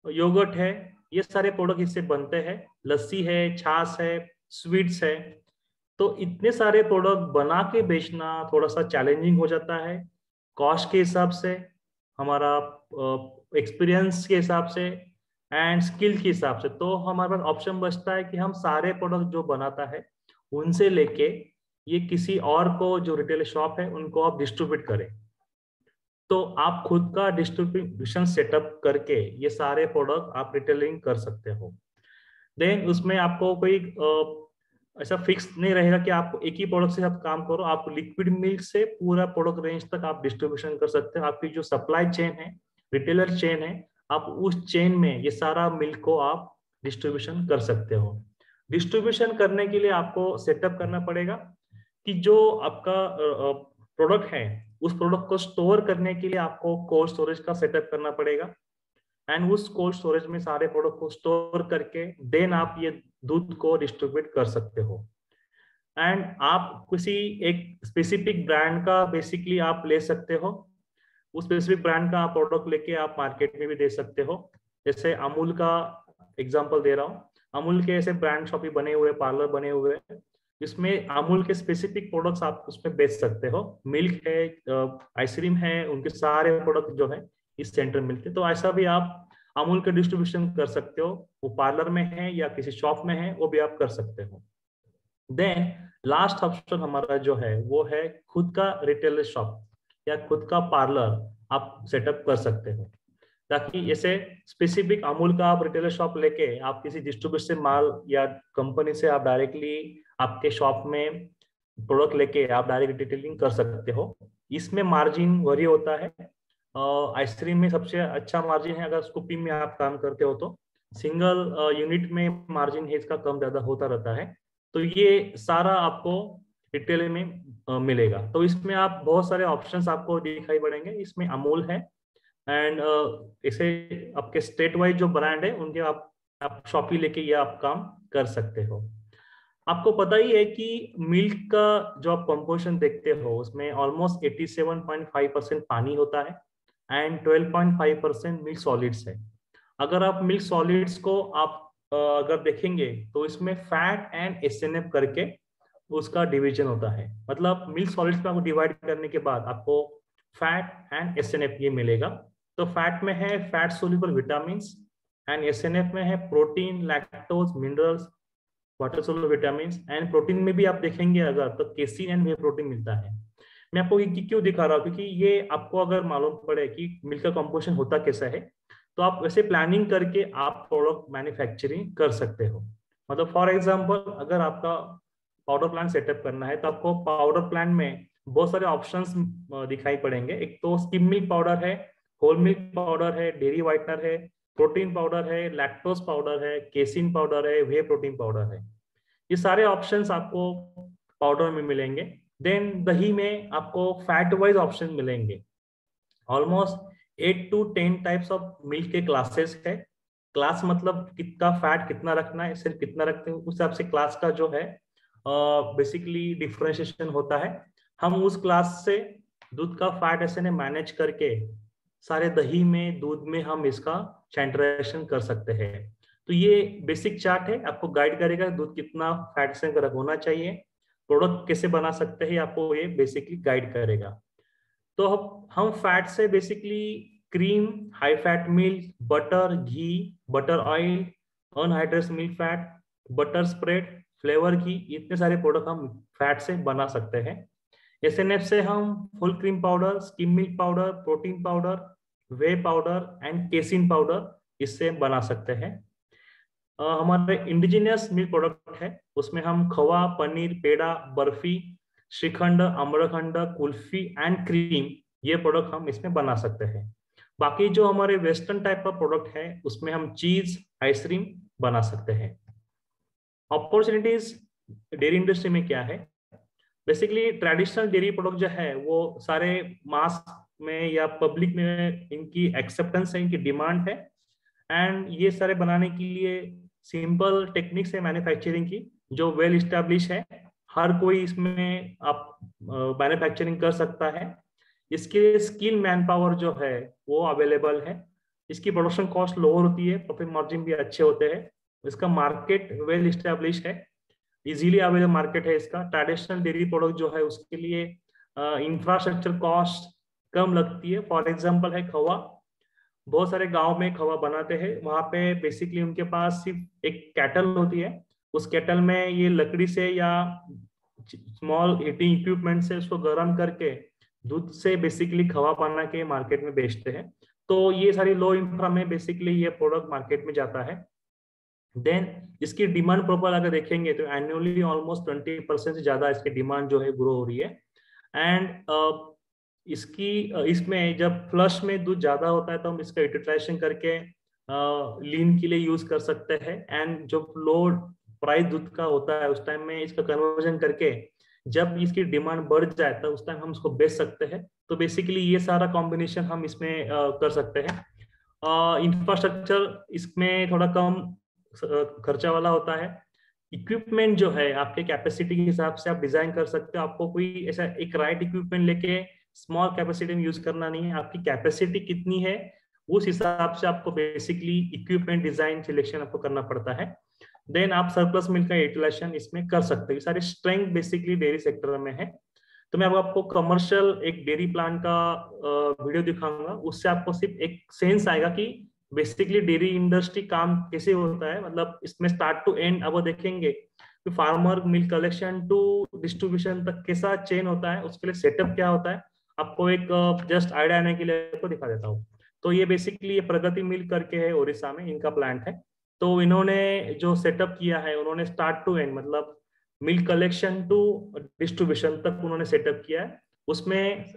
योगर्ट है, ये सारे प्रोडक्ट इससे बनते हैं। लस्सी है, छाछ है, स्वीट्स है। तो इतने सारे प्रोडक्ट बना के बेचना थोड़ा सा चैलेंजिंग हो जाता है, कॉस्ट के हिसाब से, हमारा एक्सपीरियंस के हिसाब से एंड स्किल के हिसाब से। तो हमारे पास ऑप्शन बचता है कि हम सारे प्रोडक्ट जो बनाता है उनसे लेके ये किसी और को जो रिटेल शॉप है उनको आप डिस्ट्रीब्यूट करें। तो आप खुद का डिस्ट्रीब्यूशन सेटअप करके ये सारे प्रोडक्ट आप रिटेलिंग कर सकते हो। देन उसमें आपको कोई ऐसा फिक्स नहीं रहेगा कि आप एक ही प्रोडक्ट से आप काम करो। आप लिक्विड मिल्क से पूरा प्रोडक्ट रेंज तक आप डिस्ट्रीब्यूशन कर सकते हो। आपकी जो सप्लाई चेन है, रिटेलर चेन है, आप उस चेन में ये सारा मिल्क को आप डिस्ट्रीब्यूशन कर सकते हो। डिस्ट्रीब्यूशन करने के लिए आपको सेटअप करना पड़ेगा कि जो आपका प्रोडक्ट है उस प्रोडक्ट को स्टोर करने के लिए आपको कोल्ड स्टोरेज का सेटअप करना पड़ेगा। एंड उस कोल्ड स्टोरेज में सारे प्रोडक्ट को स्टोर करके देन आप ये दूध को डिस्ट्रीब्यूट कर सकते हो। एंड आप किसी एक स्पेसिफिक ब्रांड का बेसिकली आप ले सकते हो। उस स्पेसिफिक ब्रांड का आप प्रोडक्ट लेके आप मार्केट में भी दे सकते हो। जैसे अमूल का एग्जांपल दे रहा हूँ। अमूल के ऐसे ब्रांड शॉप भी बने हुए, पार्लर बने हुए हैं, जिसमें अमूल के स्पेसिफिक प्रोडक्ट्स आप उसमें बेच सकते हो। मिल्क है, आइसक्रीम है, उनके सारे प्रोडक्ट जो है इस सेंटर मिलते हैं। तो ऐसा भी आप अमूल का डिस्ट्रीब्यूशन कर सकते हो। वो पार्लर में है या किसी शॉप में है, वो भी आप कर सकते हो। देन लास्ट ऑप्शन हमारा जो है वो है खुद का रिटेल शॉप या खुद का पार्लर आप सेटअप कर सकते हो। ताकि जैसे स्पेसिफिक अमूल का आप रिटेलर शॉप लेके आप किसी डिस्ट्रीब्यूटर माल या कंपनी से आप डायरेक्टली आपके शॉप में प्रोडक्ट लेके आप डायरेक्ट डिटेलिंग कर सकते हो। इसमें मार्जिन वही होता है। आइसक्रीम में सबसे अच्छा मार्जिन है अगर स्कूपिंग में आप काम करते हो तो। सिंगल यूनिट में मार्जिन है इसका कम ज्यादा होता रहता है। तो ये सारा आपको रिटेल में मिलेगा। तो इसमें आप बहुत सारे ऑप्शंस आपको दिखाई पड़ेंगे। इसमें अमूल है एंड इसे आपके स्टेट वाइज जो ब्रांड है उनके आप शॉपी लेके ये आप काम कर सकते हो। आपको पता ही है कि मिल्क का जो आप कंपोजिशन देखते हो उसमें ऑलमोस्ट 87.5% पानी होता है एंड 12.5% मिल्क सॉलिड्स है। अगर आप मिल्क सॉलिड्स को आप अगर देखेंगे तो इसमें फैट एंड एसएनएफ करके उसका डिवीजन होता है। मतलब मिल्क सॉलिड्स में आपको डिवाइड करने के बाद आपको फैट एंड एसएनएफ ये मिलेगा। तो फैट में है fat soluble vitamin and SNF में है protein, lactose, minerals, water soluble vitamin. And protein में भी आप देखेंगे अगर तो केसीन एंड वे प्रोटीन मिलता है। मैं आपको ये क्यों दिखा रहा हूँ, क्योंकि ये आपको अगर मालूम पड़े कि मिल्क का कंपोजिशन होता कैसा है तो आप वैसे प्लानिंग करके आप प्रोडक्ट मैन्युफैक्चरिंग कर सकते हो। मतलब फॉर एग्जांपल अगर आपका पाउडर प्लांट सेटअप करना है तो आपको पाउडर प्लांट में बहुत सारे ऑप्शंस दिखाई पड़ेंगे। एक तो स्किम मिल्क पाउडर है, होल मिल्क पाउडर है, डेयरी व्हाइटनर है, प्रोटीन पाउडर है, लैक्टोज पाउडर है, केसिन पाउडर है, वे प्रोटीन पाउडर है। ये सारे ऑप्शंस आपको पाउडर में मिलेंगे। देन दही में आपको फैट वाइज ऑप्शन मिलेंगे। Almost 8 to 10 types of milk के क्लासेस है। क्लास मतलब कितना फैट कितना रखना है, सिर्फ कितना रखते हैं उस हिसाब से क्लास का जो है बेसिकली डिफरेंशिएशन होता है। हम उस क्लास से दूध का फैट ऐसे ने मैनेज करके सारे दही में दूध में हम इसका सैचुरेशन कर सकते हैं। तो ये बेसिक चार्ट है, आपको गाइड करेगा दूध कितना फैट से होना चाहिए, प्रोडक्ट कैसे बना सकते हैं, आपको ये बेसिकली गाइड करेगा। तो हम फैट से basically cream, high fat milk, butter, ghee, butter oil, anhydrated milk fat, butter spread, flavour ghee, इतने सारे प्रोडक्ट हम फैट से बना सकते हैं। एसएनएफ से हम full cream powder, skim milk powder, protein powder, way powder and casein powder इससे बना सकते हैं। हमारे इंडिजिनियस मिल्क प्रोडक्ट है उसमें हम खवा, पनीर, पेड़ा, बर्फी, श्रीखंड, आम्रखंड, कुल्फी एंड क्रीम ये प्रोडक्ट हम इसमें बना सकते हैं। बाकी जो हमारे वेस्टर्न टाइप का प्रोडक्ट है उसमें हम चीज, आइसक्रीम बना सकते हैं। अपॉर्चुनिटीज डेयरी इंडस्ट्री में क्या है, बेसिकली ट्रेडिशनल डेयरी प्रोडक्ट जो है वो सारे मास में या पब्लिक में इनकी एक्सेप्टेंस है, इनकी डिमांड है। एंड ये सारे बनाने के लिए सिंपल टेक्निक्स है मैन्युफैक्चरिंग की जो वेल इस्टेब्लिश है। हर कोई इसमें आप मैन्युफैक्चरिंग कर सकता है। इसके स्किल मैन पावर जो है वो अवेलेबल है। इसकी प्रोडक्शन कॉस्ट लोअर होती है, प्रॉफिट मार्जिन भी अच्छे होते हैं। इसका मार्केट वेल इस्टेब्लिश है, इजीली अवेलेबल मार्केट है इसका। ट्रेडिशनल डेयरी प्रोडक्ट जो है उसके लिए इंफ्रास्ट्रक्चर कॉस्ट कम लगती है। फॉर एग्जांपल है खवा, बहुत सारे गांव में खवा बनाते हैं, वहां पे बेसिकली उनके पास सिर्फ एक कैटल होती है। उस कैटल में ये लकड़ी से या स्मॉल हीटिंग इक्विपमेंट से उसको गर्म करके दूध से बेसिकली खवा बना के मार्केट में बेचते हैं। तो ये सारी लो इंफ्रा में बेसिकली ये प्रोडक्ट मार्केट में जाता है। देन इसकी डिमांड प्रोफाइल अगर देखेंगे तो एनुअली ऑलमोस्ट 20% से ज्यादा इसकी डिमांड जो है ग्रो हो रही है। एंड इसकी इसमें जब फ्लश में दूध ज्यादा होता है तो हम इसका यूटिलाइजेशन करके लीन के लिए यूज कर सकते हैं। एंड जब लो प्राइस दूध का होता है उस टाइम में इसका कन्वर्जन करके जब इसकी डिमांड बढ़ जाए तो उस टाइम हम इसको बेच सकते हैं। तो बेसिकली ये सारा कॉम्बिनेशन हम इसमें कर सकते हैं। इंफ्रास्ट्रक्चर इसमें थोड़ा कम खर्चा वाला होता है। इक्विपमेंट जो है आपके कैपेसिटी के हिसाब से आप डिजाइन कर सकते हो। आपको कोई ऐसा एक राइट इक्विपमेंट लेके स्मॉल कैपेसिटी में यूज करना नहीं है। आपकी कैपेसिटी कितनी है उस हिसाब से आपको बेसिकली इक्विपमेंट डिजाइन सिलेक्शन आपको करना पड़ता है। देन आप सरप्लस मिल्क का यूटिलाइजेशन इसमें कर सकते हो। सारी स्ट्रेंथ बेसिकली डेयरी सेक्टर में है। तो मैं अब आपको कमर्शियल एक डेयरी प्लांट का वीडियो दिखाऊंगा। उससे आपको सिर्फ एक सेंस आएगा कि बेसिकली डेयरी इंडस्ट्री काम कैसे होता है। मतलब इसमें स्टार्ट टू एंड अब वो देखेंगे कि farmer milk collection to distribution तक कैसा चेन होता है, उसके लिए सेटअप क्या होता है। आपको एक जस्ट आइडिया आने के लिए आपको दिखा देता हूँ। तो ये बेसिकली ये प्रगति मिल्क करके है, उड़ीसा में इनका प्लांट है। तो इन्होंने जो सेटअप किया है उन्होंने स्टार्ट टू एंड मतलब मिल्क कलेक्शन टू डिस्ट्रीब्यूशन तक उन्होंने सेटअप किया है। उसमें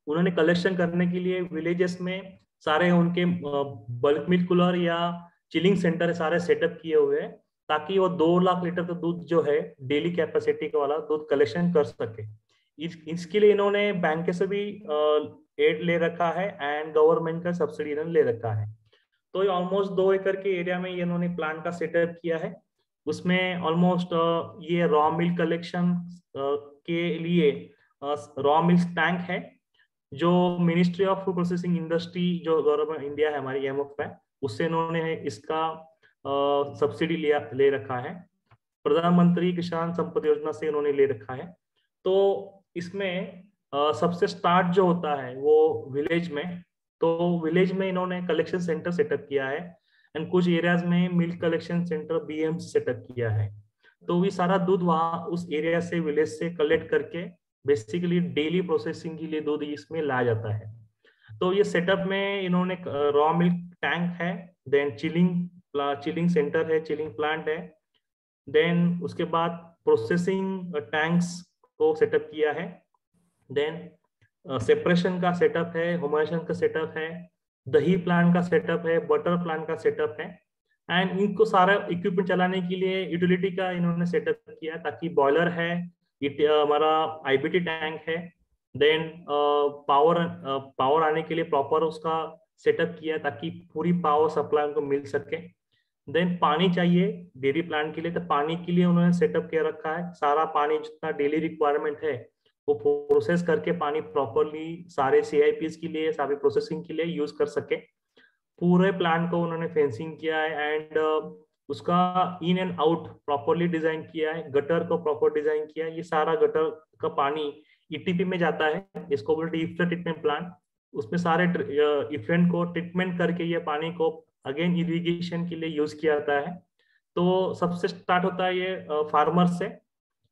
उन्होंने कलेक्शन करने के लिए विलेजेस में सारे उनके बल्क मिल्क कूलर या चिलिंग सेंटर सारे सेटअप किए हुए हैं ताकि वो 2 लाख लीटर का दूध जो है डेली कैपेसिटी का वाला दूध कलेक्शन कर सके। इसके लिए इन्होंने बैंक से भी एड ले रखा है एंड गवर्नमेंट का सब्सिडी इन्होंने ले रखा है। तो ये ऑलमोस्ट 2 एकड़ के एरिया में इन्होंने प्लांट का सेटअप किया है। उसमें ऑलमोस्ट ये रॉ मिल्क कलेक्शन के लिए रॉ मिल्क टैंक है जो ministry of food processing industry जो गवर्नमेंट इंडिया है हमारी एमएफ है उससे इन्होंने इसका सब्सिडी ले रखा है। प्रधानमंत्री किसान संपदा योजना से इन्होंने ले रखा है। तो इसमें सबसे स्टार्ट जो होता है वो विलेज में। तो विलेज में इन्होंने कलेक्शन सेंटर सेटअप किया है एंड कुछ एरियाज में milk collection centre BMC setup किया है। तो ये सारा दूध वहां उस एरिया से विलेज से कलेक्ट करके बेसिकली डेली प्रोसेसिंग के लिए दूध इसमें लाया जाता है। तो ये सेटअप में इन्होंने रॉ मिल्क टैंक है, देन चिलिंग सेंटर है, चिलिंग प्लांट है, देन उसके बाद प्रोसेसिंग टैंक्स को सेटअप किया है, देन सेपरेशन का सेटअप है, होमोजेनेशन का सेटअप है, दही प्लांट का सेटअप है, बटर प्लांट का सेटअप है। एंड इनको सारा इक्विपमेंट चलाने के लिए यूटिलिटी का इन्होंने सेटअप किया ताकि बॉयलर है, हमारा आईबीटी टैंक है, देन पावर आने के लिए प्रॉपर उसका सेटअप किया ताकि पूरी पावर सप्लाई उनको मिल सके। देन पानी चाहिए डेयरी प्लांट के लिए, तो पानी के लिए उन्होंने सेटअप किया रखा है। सारा पानी जितना डेली रिक्वायरमेंट है वो प्रोसेस करके पानी प्रॉपरली सारे CIPs के लिए सारी प्रोसेसिंग के लिए यूज कर सके। पूरे प्लांट को उन्होंने फेंसिंग किया है एंड उसका in and out properly design किया है, गटर को प्रॉपर डिजाइन किया है। ये सारा गटर का पानी ETP में जाता है, इसको बोलते हैं इफ्लट ट्रीटमेंट प्लांट। उसमें सारे इफ्लुएंट को ट्रीटमेंट करके ये पानी को अगेन इरिगेशन के लिए यूज किया जाता है। तो सबसे स्टार्ट होता है ये फार्मर से,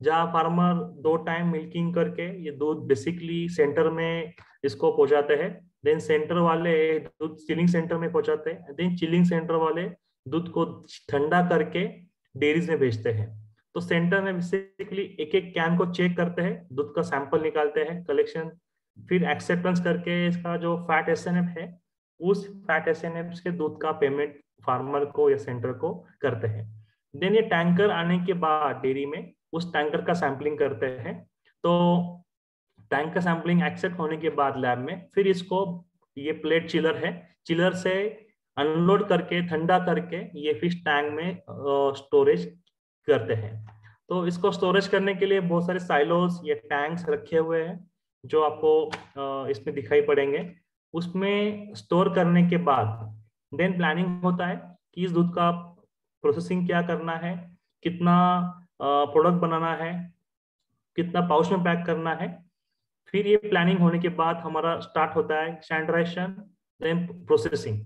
जहाँ फार्मर 2 टाइम मिल्किंग करके ये दूध बेसिकली सेंटर में इसको पहुंचाते हैं। देन सेंटर वाले दूध चिलिंग सेंटर में पहुंचाते हैं, देन चिलिंग सेंटर वाले दूध को ठंडा करके डेयरीज में भेजते हैं। तो सेंटर में बेसिकली एक एक कैन को चेक करते हैं, दूध का सैंपल निकालते हैं, कलेक्शन, फिर एक्सेप्टेंस करके इसका जो फैट SNF है उस फैट SNF के दूध का पेमेंट फार्मर को या सेंटर को करते हैं। देन ये टैंकर आने के बाद डेयरी में उस टैंकर का सैंपलिंग करते हैं। तो टैंक का सैंपलिंग एक्सेप्ट होने के बाद लैब में फिर इसको ये प्लेट चिलर है, चिलर से अनलोड करके ठंडा करके ये फिश टैंक में स्टोरेज करते हैं। तो इसको स्टोरेज करने के लिए बहुत सारे साइलोस या टैंक्स रखे हुए हैं जो आपको इसमें दिखाई पड़ेंगे। उसमें स्टोर करने के बाद देन प्लानिंग होता है कि इस दूध का प्रोसेसिंग क्या करना है, कितना प्रोडक्ट बनाना है, कितना पाउच में पैक करना है। फिर ये प्लानिंग होने के बाद हमारा स्टार्ट होता है स्टैंडर्डाइजेशन, देन प्रोसेसिंग।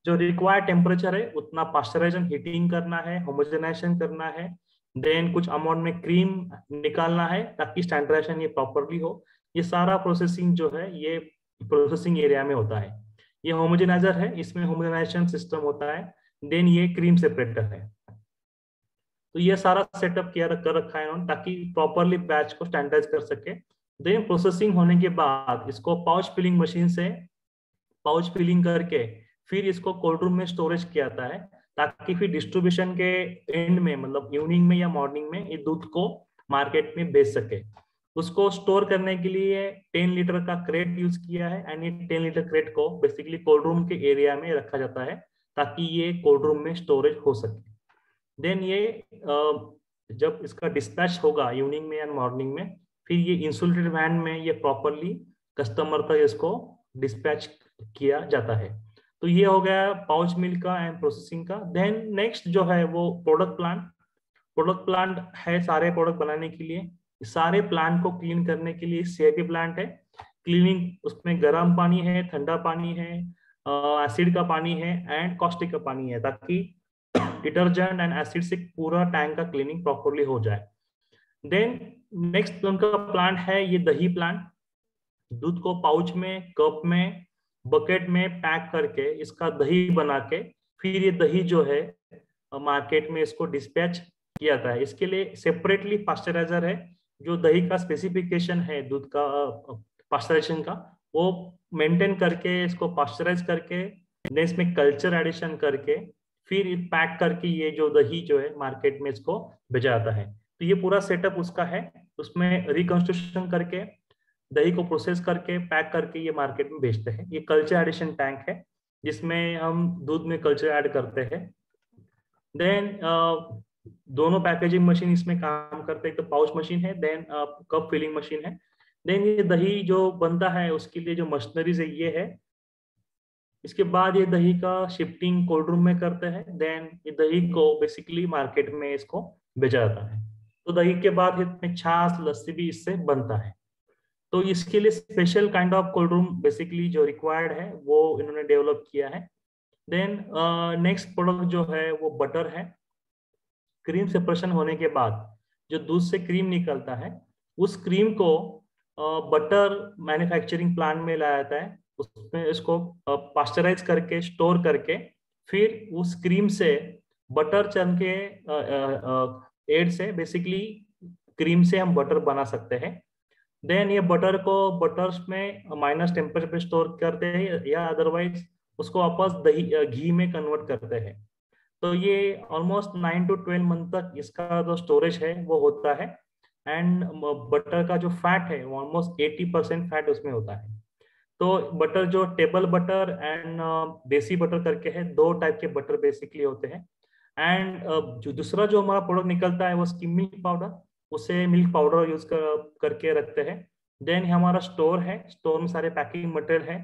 जो रिक्वायर्ड टेम्परेचर है उतना पास्चराइजेशन हीटिंग करना है, होमोजेनाइजेशन करना है, देन कुछ अमाउंट में क्रीम निकालना है ताकि स्टैंडर्डाइजेशन ये प्रॉपरली हो। ये सारा प्रोसेसिंग जो है ये प्रोसेसिंग एरिया में होता है। ये होमोजेनाइजर है, इसमें होमोजेनाइजेशन सिस्टम होता है। देन ये क्रीम सेपरेटर है। तो ये सारा सेटअप किया कर रखा है इन्होंने ताकि प्रॉपरली बैच को स्टैंडर्डाइज कर सके। देन प्रोसेसिंग होने के बाद इसको पाउच फिलिंग मशीन से पाउच फिलिंग करके फिर इसको कोल्ड रूम में स्टोरेज किया जाता है, ताकि फिर डिस्ट्रीब्यूशन के एंड में, मतलब इवनिंग में या मॉर्निंग में, ये दूध को मार्केट में बेच सके। उसको स्टोर करने के लिए 10 लीटर का क्रेट यूज किया है, एंड ये 10 लीटर क्रेट को बेसिकली कोल्ड रूम के एरिया में रखा जाता है ताकि ये कोल्ड रूम में स्टोरेज हो सके। देन ये जब इसका डिस्पैच होगा इवनिंग में या मॉर्निंग में, फिर ये इंसुलेटेड वैन में ये प्रॉपरली कस्टमर तक इसको डिस्पैच किया जाता है। तो ये हो गया पाउच मिल्क का एंड प्रोसेसिंग का। देन नेक्स्ट जो है वो प्रोडक्ट प्लांट। प्रोडक्ट प्लांट है सारे प्रोडक्ट बनाने के लिए। सारे प्लांट को क्लीन करने के लिए सीआईपी प्लांट है। क्लीनिंग उसमें गर्म पानी है, ठंडा पानी है, एसिड का पानी है एंड कॉस्टिक का पानी है, ताकि डिटर्जेंट एंड एसिड से पूरा टैंक का क्लीनिंग प्रॉपरली हो जाए। देन नेक्स्ट उनका प्लांट है ये दही प्लांट। दूध को पाउच में, कप में, बकेट में पैक करके इसका दही बना के फिर ये दही जो है मार्केट में इसको डिस्पैच किया जाता है। इसके लिए सेपरेटली पास्चराइजर है। जो दही का स्पेसिफिकेशन है दूध का पास्चराइजेशन का, वो मेंटेन करके इसको पास्चराइज करके इसमें कल्चर एडिशन करके फिर पैक करके ये जो दही जो है मार्केट में इसको भेजा जाता है। तो ये पूरा सेटअप उसका है। उसमें रिकंस्ट्रक्शन करके दही को प्रोसेस करके पैक करके ये मार्केट में बेचते हैं। ये कल्चर एडिशन टैंक है जिसमें हम दूध में कल्चर ऐड करते हैं। देन दोनों पैकेजिंग मशीन इसमें काम करते हैं। एक तो पाउच मशीन है, देन कप फिलिंग मशीन है। देन ये दही जो बनता है उसके लिए जो मशीनरीज है ये है। इसके बाद ये दही का शिफ्टिंग कोल्ड रूम में करते हैं। देन ये दही को बेसिकली मार्केट में इसको बेचा जाता है। तो दही के बाद इसमें छाछ, लस्सी भी इससे बनता है। तो इसके लिए special kind of cold room basically जो रिक्वायर्ड है वो इन्होंने डेवलप किया है। देन नेक्स्ट प्रोडक्ट जो है वो बटर है। क्रीम सेपरेशन होने के बाद जो दूध से क्रीम निकलता है, उस क्रीम को बटर मैन्युफैक्चरिंग प्लांट में लाया जाता है। उसमें इसको पास्चराइज करके स्टोर करके फिर उस क्रीम से बटर चन के एड से बेसिकली क्रीम से हम बटर बना सकते हैं। देन ये बटर को बटर्स में माइनस टेम्परेचर पे स्टोर करते हैं या अदरवाइज उसको वापस दही घी में कन्वर्ट करते हैं। तो ये ऑलमोस्ट 9 to 12 मंथ तक इसका जो स्टोरेज है वो होता है। एंड बटर का जो फैट है वो ऑलमोस्ट 80% फैट उसमें होता है। तो बटर जो टेबल बटर एंड देसी बटर करके है, दो टाइप के बटर बेसिकली होते हैं। एंड जो दूसरा जो हमारा प्रोडक्ट निकलता है वो स्किम मिल्क पाउडर, उसे मिल्क पाउडर यूज करके रखते हैं। देन हमारा स्टोर है, स्टोर में सारे पैकिंग मटेरियल है।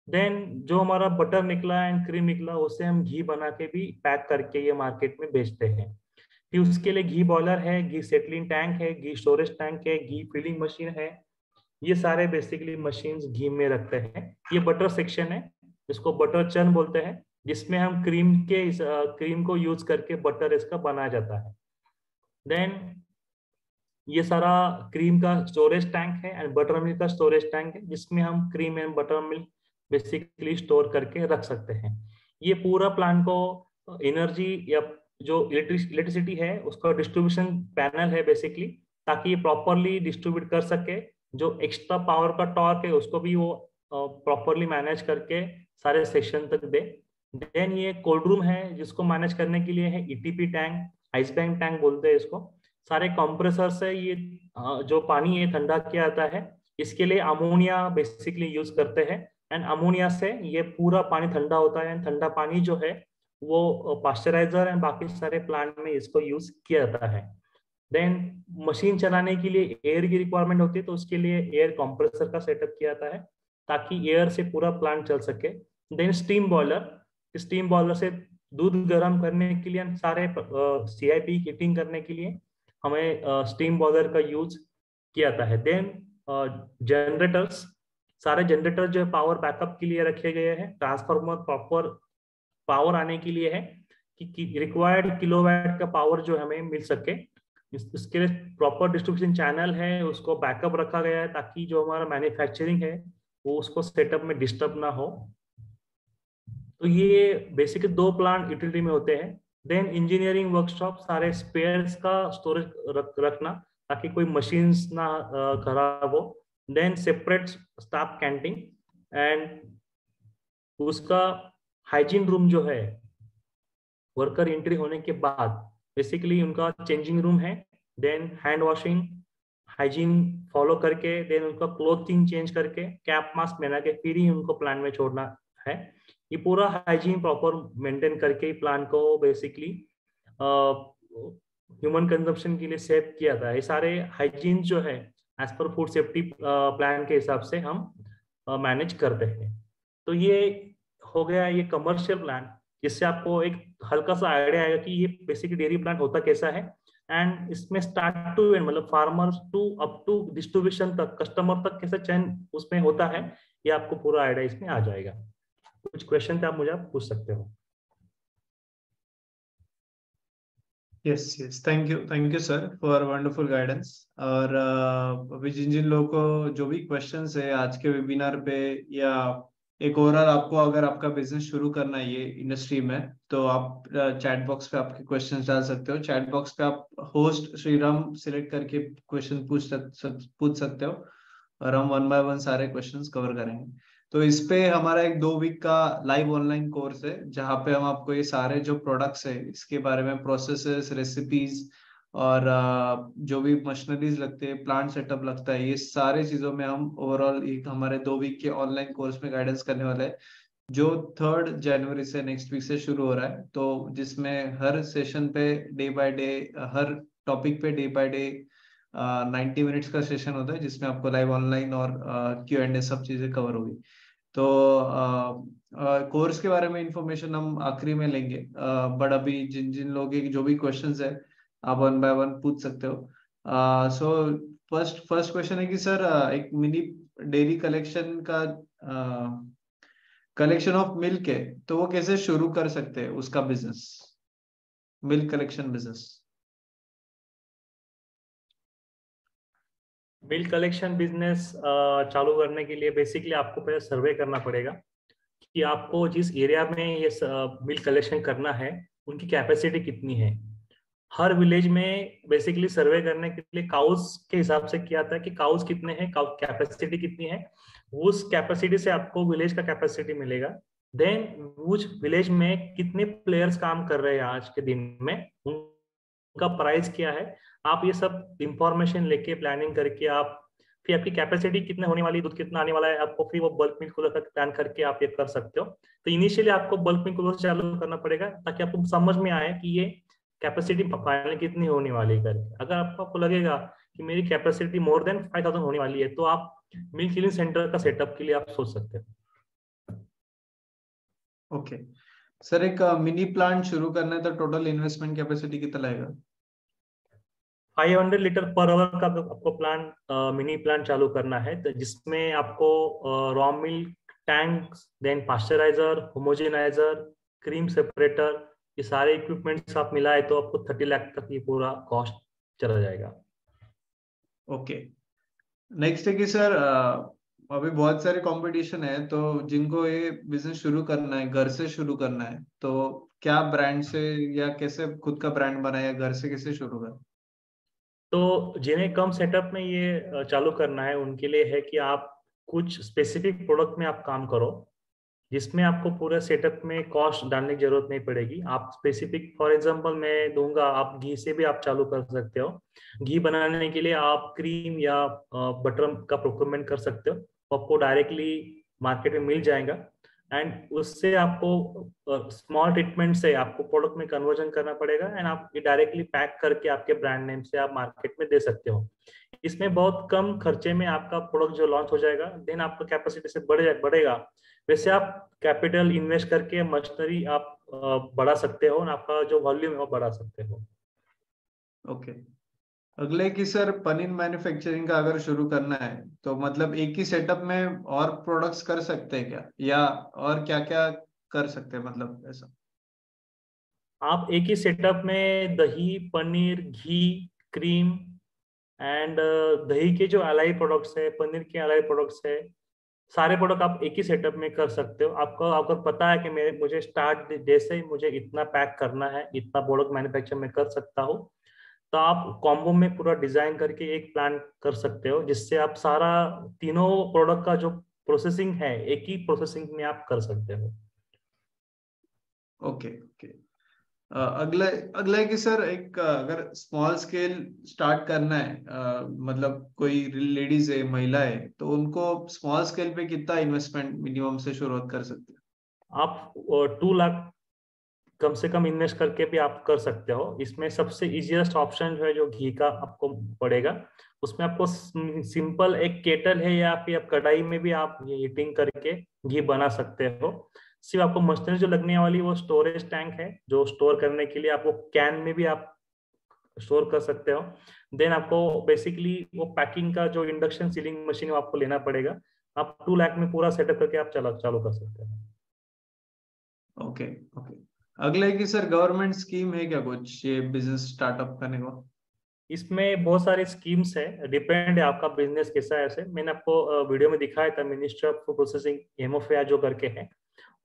देन जो हमारा बटर निकला एंड क्रीम निकला उससे हम घी बना के भी पैक करके ये मार्केट में बेचते हैं। फिर उसके लिए घी बॉयलर है, घी सेटलिंग टैंक है, घी स्टोरेज टैंक है, घी फिलिंग मशीन है। ये सारे बेसिकली मशीन्स घी में रखते हैं। ये बटर सेक्शन है, इसको बटर चर्न बोलते हैं, जिसमें हम क्रीम को यूज करके बटर इसका बनाया जाता है। देन ये सारा क्रीम का स्टोरेज टैंक है एंड बटर मिल्क का स्टोरेज टैंक है, जिसमें हम cream and butter milk basically store करके रख सकते हैं। ये पूरा प्लांट को एनर्जी या जो इलेक्ट्रिसिटी है उसका डिस्ट्रीब्यूशन पैनल है बेसिकली, ताकि ये प्रॉपरली डिस्ट्रीब्यूट कर सके। जो एक्स्ट्रा पावर का टॉर्क है उसको भी वो प्रॉपरली मैनेज करके सारे सेक्शन तक दे। देन ये कोल्ड रूम है जिसको मैनेज करने के लिए है ETP tank, ice bank tank बोलते हैं इसको। सारे कंप्रेसर से ये जो पानी है ठंडा किया जाता है। इसके लिए अमोनिया बेसिकली यूज करते हैं एंड अमोनिया से ये पूरा पानी ठंडा होता है। ठंडा पानी जो है वो पास्चराइजर एंड बाकी सारे प्लांट में इसको यूज किया जाता है। देन मशीन चलाने के लिए एयर की रिक्वायरमेंट होती है, तो उसके लिए एयर कंप्रेसर का सेटअप किया जाता है ताकि एयर से पूरा प्लांट चल सके। देन स्टीम बॉयलर से दूध गर्म करने के लिए सारे सीआईपी हीटिंग करने के लिए हमें स्टीम बॉयलर का यूज किया जाता है। देन जनरेटर्स, सारे जनरेटर जो है पावर बैकअप के लिए रखे गए हैं। ट्रांसफार्मर प्रॉपर पावर आने के लिए है कि रिक्वायर्ड किलोवाट का पावर जो हमें मिल सके। इसके लिए प्रॉपर डिस्ट्रीब्यूशन चैनल है, उसको बैकअप रखा गया है ताकि जो हमारा मैन्युफैक्चरिंग है वो उसको सेटअप में डिस्टर्ब ना हो। तो ये बेसिकली 2 प्लांट यूटिलिटी में होते हैं। देन इंजीनियरिंग वर्कशॉप, सारे स्पेयर्स का स्टोरेज रखना ताकि कोई मशीन्स ना खराब हो। Then separate staff canteen and उसका हाइजीन रूम जो है, वर्कर एंट्री होने के बाद बेसिकली उनका चेंजिंग रूम है। Then hand washing, hygiene follow करके, देन उनका क्लोथिंग चेंज करके कैप मास्क पहना के फिर ही उनको प्लांट में छोड़ना है। ये पूरा हाइजीन प्रॉपर मेंटेन करके प्लांट को बेसिकली ह्यूमन कंजम्पशन के लिए सेव किया था। ये सारे हाइजीन जो है as per food safety plan के हिसाब से हम मैनेज करते हैं। तो ये हो गया ये कमर्शियल प्लान, जिससे आपको एक हल्का सा आइडिया आएगा कि ये बेसिकली डेयरी प्लांट होता कैसा है। एंड इसमें स्टार्ट टू एंड मतलब farmer to up to distribution तक, कस्टमर तक कैसा चैन उसमें होता है, ये आपको पूरा आइडिया इसमें आ जाएगा। कुछ क्वेश्चन थे आप मुझे आप पूछ सकते हो। Yes, thank you sir for wonderful guidance. और अभी जिन जिन लोगों को जो भी क्वेश्चंस है आज के वेबिनार पे, या एक ओवरऑल आपको अगर आपका बिजनेस शुरू करना है ये इंडस्ट्री में, तो आप चैट बॉक्स पे आपके क्वेश्चंस डाल सकते हो। चैट बॉक्स पे आप होस्ट श्रीराम सिलेक्ट करके क्वेश्चन पूछ सकते हो, और हम 1 बाय 1 सारे क्वेश्चंस कवर करेंगे। तो इस पे हमारा एक 2 वीक का लाइव ऑनलाइन कोर्स है, जहाँ पे हम आपको ये सारे जो प्रोडक्ट्स है इसके बारे में, प्रोसेसेस, रेसिपीज, और जो भी मशीनरीज लगते हैं, प्लांट सेटअप लगता है, ये सारे चीजों में हम ओवरऑल एक हमारे 2 वीक के ऑनलाइन कोर्स में गाइडेंस करने वाले हैं, जो 3 जनवरी से नेक्स्ट वीक से शुरू हो रहा है। तो जिसमें हर सेशन पे day by day, her topic पे डे बाय डे 90 मिनट्स का सेशन होता है, जिसमें आपको लाइव ऑनलाइन और Q&A सब चीजें कवर होगी। तो कोर्स के बारे में इंफॉर्मेशन हम आखिरी में लेंगे, बट अभी जिन जिन लोगों के जो भी क्वेश्चंस है आप 1 बाय 1 पूछ सकते हो। सो फर्स्ट क्वेश्चन है कि सर, एक मिनी डेयरी कलेक्शन का कलेक्शन ऑफ मिल्क है, तो वो कैसे शुरू कर सकते हैं उसका business, milk collection business? Milk collection business चालू करने के लिए बेसिकली आपको पहले सर्वे करना पड़ेगा कि आपको जिस एरिया में ये मिल्क कलेक्शन करना है उनकी कैपेसिटी कितनी है। हर विलेज में बेसिकली सर्वे करने के लिए काउस के हिसाब से किया था कि काउस कितने हैं, कैपेसिटी कितनी है। उस कैपेसिटी से आपको विलेज का कैपेसिटी मिलेगा। देन उस विलेज में कितने प्लेयर्स काम कर रहे हैं आज के दिन में, उनका प्राइस क्या है। आप ये सब इंफॉर्मेशन लेके प्लानिंग करके आप फिर आपकी कैपेसिटी कितने होने वाली, दूध कितना आने वाला है, आपको फिर वो बल्क मिल्क कूलर का प्लान करके आप ये कर सकते हो। तो इनिशियली आपको बल्क मिल्क कूलर चालू करना पड़ेगा ताकि आपको समझ में आए कि ये कैपेसिटी फाइनल कितनी होने वाली है करके। अगर आपको लगेगा कि मेरी कैपेसिटी मोर देन 5000 होने वाली है, तो आप मिल्क हीलिंग सेंटर का सेटअप के लिए आप सोच सकते हो। ओके सर, एक मिनी प्लांट शुरू करना है तो टोटल इन्वेस्टमेंट कैपेसिटी कितना लगेगा? 500 लीटर पर आवर का आपको प्लांट, मिनी प्लांट चालू करना है, तो जिसमें आपको raw milk tank, then pasteurizer, homogenizer, cream separator, ये सारे इक्विपमेंट्स आप मिलाए तो आपको 30 लाख तक ये पूरा कॉस्ट चला जाएगा। ओके, नेक्स्ट है कि सर, अभी बहुत सारे कंपटीशन है, तो जिनको ये बिजनेस शुरू करना है, घर से शुरू करना है, तो क्या ब्रांड से, या कैसे खुद का ब्रांड बनाए, या घर से कैसे शुरू करें? तो जिन्हें कम सेटअप में ये चालू करना है उनके लिए है कि आप कुछ स्पेसिफिक प्रोडक्ट में आप काम करो, जिसमें आपको पूरे सेटअप में कॉस्ट डालने की जरूरत नहीं पड़ेगी। आप स्पेसिफिक, फॉर एग्जांपल मैं दूंगा, आप घी से भी आप चालू कर सकते हो। घी बनाने के लिए आप क्रीम या बटर का प्रोक्योरमेंट कर सकते हो, आपको डायरेक्टली मार्केट में मिल जाएगा। एंड उससे आपको स्मॉल ट्रीटमेंट से आपको प्रोडक्ट में कन्वर्जन करना पड़ेगा, एंड आप ये डायरेक्टली पैक करके आपके ब्रांड नेम से आप मार्केट में दे सकते हो। इसमें बहुत कम खर्चे में आपका प्रोडक्ट जो लॉन्च हो जाएगा, देन आपका कैपेसिटी से बढ़ेगा। वैसे आप कैपिटल इन्वेस्ट करके मशीनरी आप बढ़ा सकते हो और आपका जो वॉल्यूम है वो बढ़ा सकते हो। ओके, अगले की सर, पनीर मैन्युफैक्चरिंग का अगर शुरू करना है, तो मतलब एक ही सेटअप में और प्रोडक्ट्स कर सकते हैं क्या, या और क्या क्या कर सकते हैं, मतलब ऐसा? आप एक ही सेटअप में दही, पनीर, घी, क्रीम एंड दही के जो अलाई प्रोडक्ट्स है, पनीर के अलाई प्रोडक्ट्स है, सारे प्रोडक्ट आप एक ही सेटअप में कर सकते हो। आपको आपको पता है कि मुझे स्टार्ट डे से मुझे इतना पैक करना है, इतना प्रोडक्ट मैन्युफैक्चर में कर सकता हूँ, तो आप कॉम्बो में पूरा डिजाइन करके एक प्लान कर सकते हो, जिससे आप सारा तीनों प्रोडक्ट का जो प्रोसेसिंग है एक ही प्रोसेसिंग में आप कर सकते हो। Okay okay. अगला अगला है कि सर एक अगर स्मॉल स्केल स्टार्ट करना है, मतलब कोई लेडीज है, महिला है, तो उनको स्मॉल स्केल पे कितना इन्वेस्टमेंट मिनिमम से शुरुआत कर सकते हैं? आप 2 लाख कम से कम इन्वेस्ट करके भी आप कर सकते हो। इसमें सबसे इजीएस्ट ऑप्शन जो है जो घी का आपको पड़ेगा, उसमें आपको सिंपल एक केटल है या फिर आप कढ़ाई में भी आप ये हीटिंग करके घी बना सकते हो। सिर्फ आपको मशीनरी जो लगने वाली वो स्टोरेज टैंक है, जो स्टोर करने के लिए आपको कैन में भी आप स्टोर कर सकते हो। देन आपको बेसिकली वो पैकिंग का जो इंडक्शन सीलिंग मशीन आपको लेना पड़ेगा। आप 2 लाख में पूरा सेटअप करके आप चालू कर सकते हो। Okay okay. अगला है कि सर गवर्नमेंट स्कीम है क्या कुछ ये बिजनेस स्टार्टअप करने को? इसमें बहुत सारी स्कीम्स है, डिपेंड है आपका बिजनेस कैसा है। ऐसे मैंने आपको वीडियो में दिखाया था, मिनिस्ट्री ऑफ प्रोसेसिंग एमओएफए जो करके है,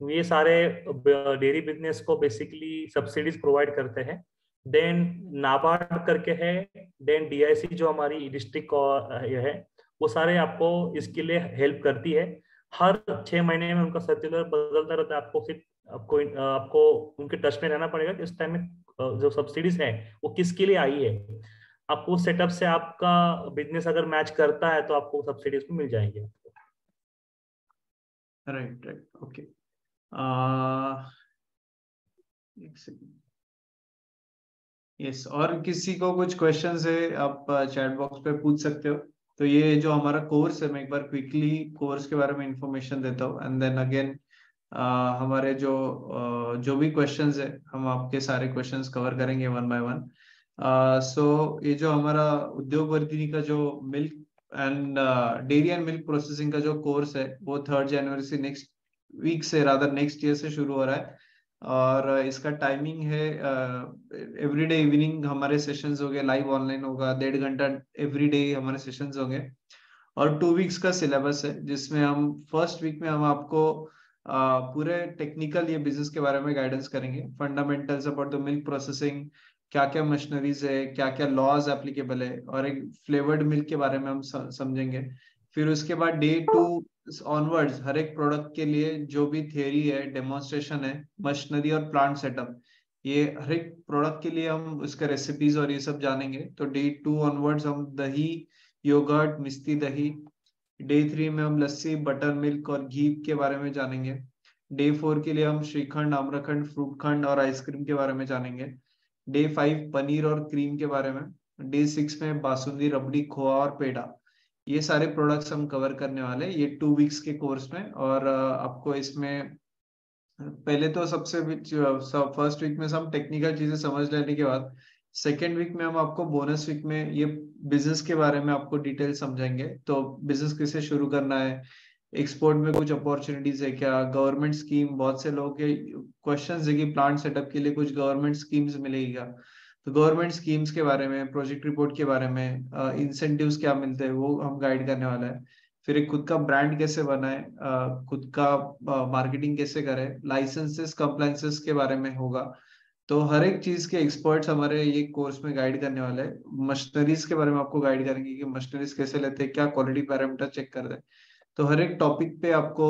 ये सारे डेयरी बिजनेस को बेसिकली सब्सिडीज प्रोवाइड करते हैं। देन नाबार्ड करके है, देन डीआईसी जो हमारी डिस्ट्रिक्ट है, वो सारे आपको इसके लिए हेल्प करती है। हर 6 महीने में उनका सर्कुलर बदलता रहता है। आपको सिर्फ आपको उनके टच में रहना पड़ेगा कि इस टाइम में जो सब्सिडीज है वो किसके लिए आई है। आपको सेटअप से आपका बिजनेस अगर मैच करता है तो आपको सब्सिडीज मिल जाएंगे। Right right okay. एक सेकंड। यस, और किसी को कुछ क्वेश्चंस है आप चैट बॉक्स पे पूछ सकते हो। तो ये जो हमारा कोर्स है, मैं एक बार क्विकली कोर्स के बारे में इंफॉर्मेशन देता हूँ एंड देन अगेन हमारे जो भी क्वेश्चंस है हम आपके सारे क्वेश्चंस कवर करेंगे वन बाय वन। सो ये जो हमारा उद्योग वर्धिनी का जो milk and dairy and milk processing का जो कोर्स है वो 3 जनवरी से नेक्स्ट वीक से रादर नेक्स्ट ईयर से शुरू हो रहा है। और इसका टाइमिंग है एवरीडे इवनिंग हमारे सेशंस होंगे, लाइव ऑनलाइन होगा, 1.5 घंटा एवरीडे हमारे सेशंस होंगे। और 2 वीक्स का सिलेबस है जिसमें हम फर्स्ट वीक में हम आपको पूरे टेक्निकल ये बिजनेस के बारे में गाइडेंस करेंगे, fundamentals about the milk processing, क्या क्या मशीनरीज है, क्या क्या लॉज एप्लीकेबल है, और एक फ्लेवर्ड मिल्क के बारे में हम समझेंगे। फिर उसके बाद डे 2 ऑनवर्ड्स हर एक प्रोडक्ट के लिए जो भी थियरी है, डेमोन्स्ट्रेशन है, मशीनरी और प्लांट सेटअप, ये हर एक प्रोडक्ट के लिए हम उसके रेसिपीज और ये सब जानेंगे। तो डे 2 ऑनवर्ड्स हम दही, योगर्ट, मिस्ती दही, डे 3 में हम लस्सी, बटर मिल्क और घी के बारे में जानेंगे। डे 4 के लिए हम श्रीखंड, आम्रखंड, फ्रूट खंड और आइसक्रीम के बारे में जानेंगे। डे 5 पनीर और क्रीम के बारे में। डे 6 में बासुंदी, रबड़ी, खोआ और पेड़ा। ये सारे प्रोडक्ट्स हम कवर करने वाले हैं ये 2 वीक्स के कोर्स में। और आपको इसमें पहले तो सबसे फर्स्ट वीक में सब टेक्निकल चीजें समझ लेने के बाद सेकेंड वीक में हम आपको बोनस वीक में ये बिजनेस के बारे में आपको डिटेल समझाएंगे। तो बिजनेस कैसे शुरू करना है, एक्सपोर्ट में कुछ अपॉर्चुनिटीज है क्या, गवर्नमेंट स्कीम, बहुत से लोगों के क्वेश्चन है कि प्लांट सेटअप के लिए कुछ गवर्नमेंट स्कीम्स मिलेगी क्या, तो गवर्नमेंट स्कीम्स के बारे में, प्रोजेक्ट रिपोर्ट के बारे में, इंसेंटिव्स क्या मिलते हैं वो हम गाइड करने वाला है। फिर एक खुद का ब्रांड कैसे बनाए, खुद का मार्केटिंग कैसे करें, लाइसेंसेस कंप्लायंसेस के बारे में होगा। तो हर एक चीज के एक्सपर्ट्स हमारे ये कोर्स में गाइड करने वाले हैं। मशीनरीज के बारे में आपको गाइड करेंगे कि मशीनरीज कैसे लेते हैं, क्या क्वालिटी पैरामीटर चेक करते हैं। तो हर एक टॉपिक पे आपको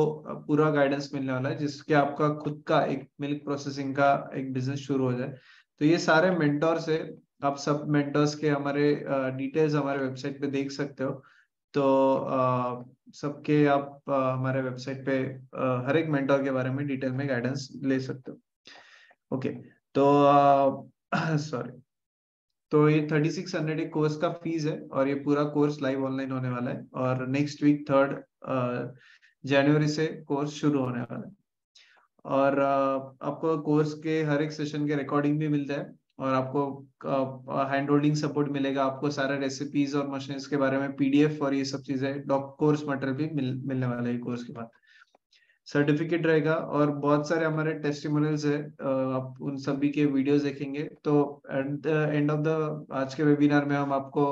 पूरा गाइडेंस मिलने वाला है जिसके आपका खुद का एक मिल्क प्रोसेसिंग का एक बिजनेस शुरू हो जाए। तो ये सारे मेंटोर्स है, आप सब मेंटोर्स के हमारे डिटेल्स हमारे वेबसाइट पे देख सकते हो। तो सबके आप हमारे वेबसाइट पे हर एक मेंटोर के बारे में डिटेल में गाइडेंस ले सकते हो। ओके, तो सॉरी, तो ये 3600 एक कोर्स का फीस है और ये पूरा कोर्स लाइव ऑनलाइन होने वाला है। और नेक्स्ट वीक 3 जनवरी से कोर्स शुरू होने वाला है। और आपको कोर्स के हर एक सेशन के रिकॉर्डिंग भी मिलता है और आपको हैंड होल्डिंग सपोर्ट मिलेगा। आपको सारे रेसिपीज और मशीन्स के बारे में पीडीएफ और ये सब चीजें कोर्स मटेरियल भी मिलने वाला है कोर्स के बाद। सर्टिफिकेट रहेगा और बहुत सारे हमारे टेस्टिमोनियल्स है, आप उन सभी के वीडियोस देखेंगे। तो at the end of the आज के वेबिनार में हम आपको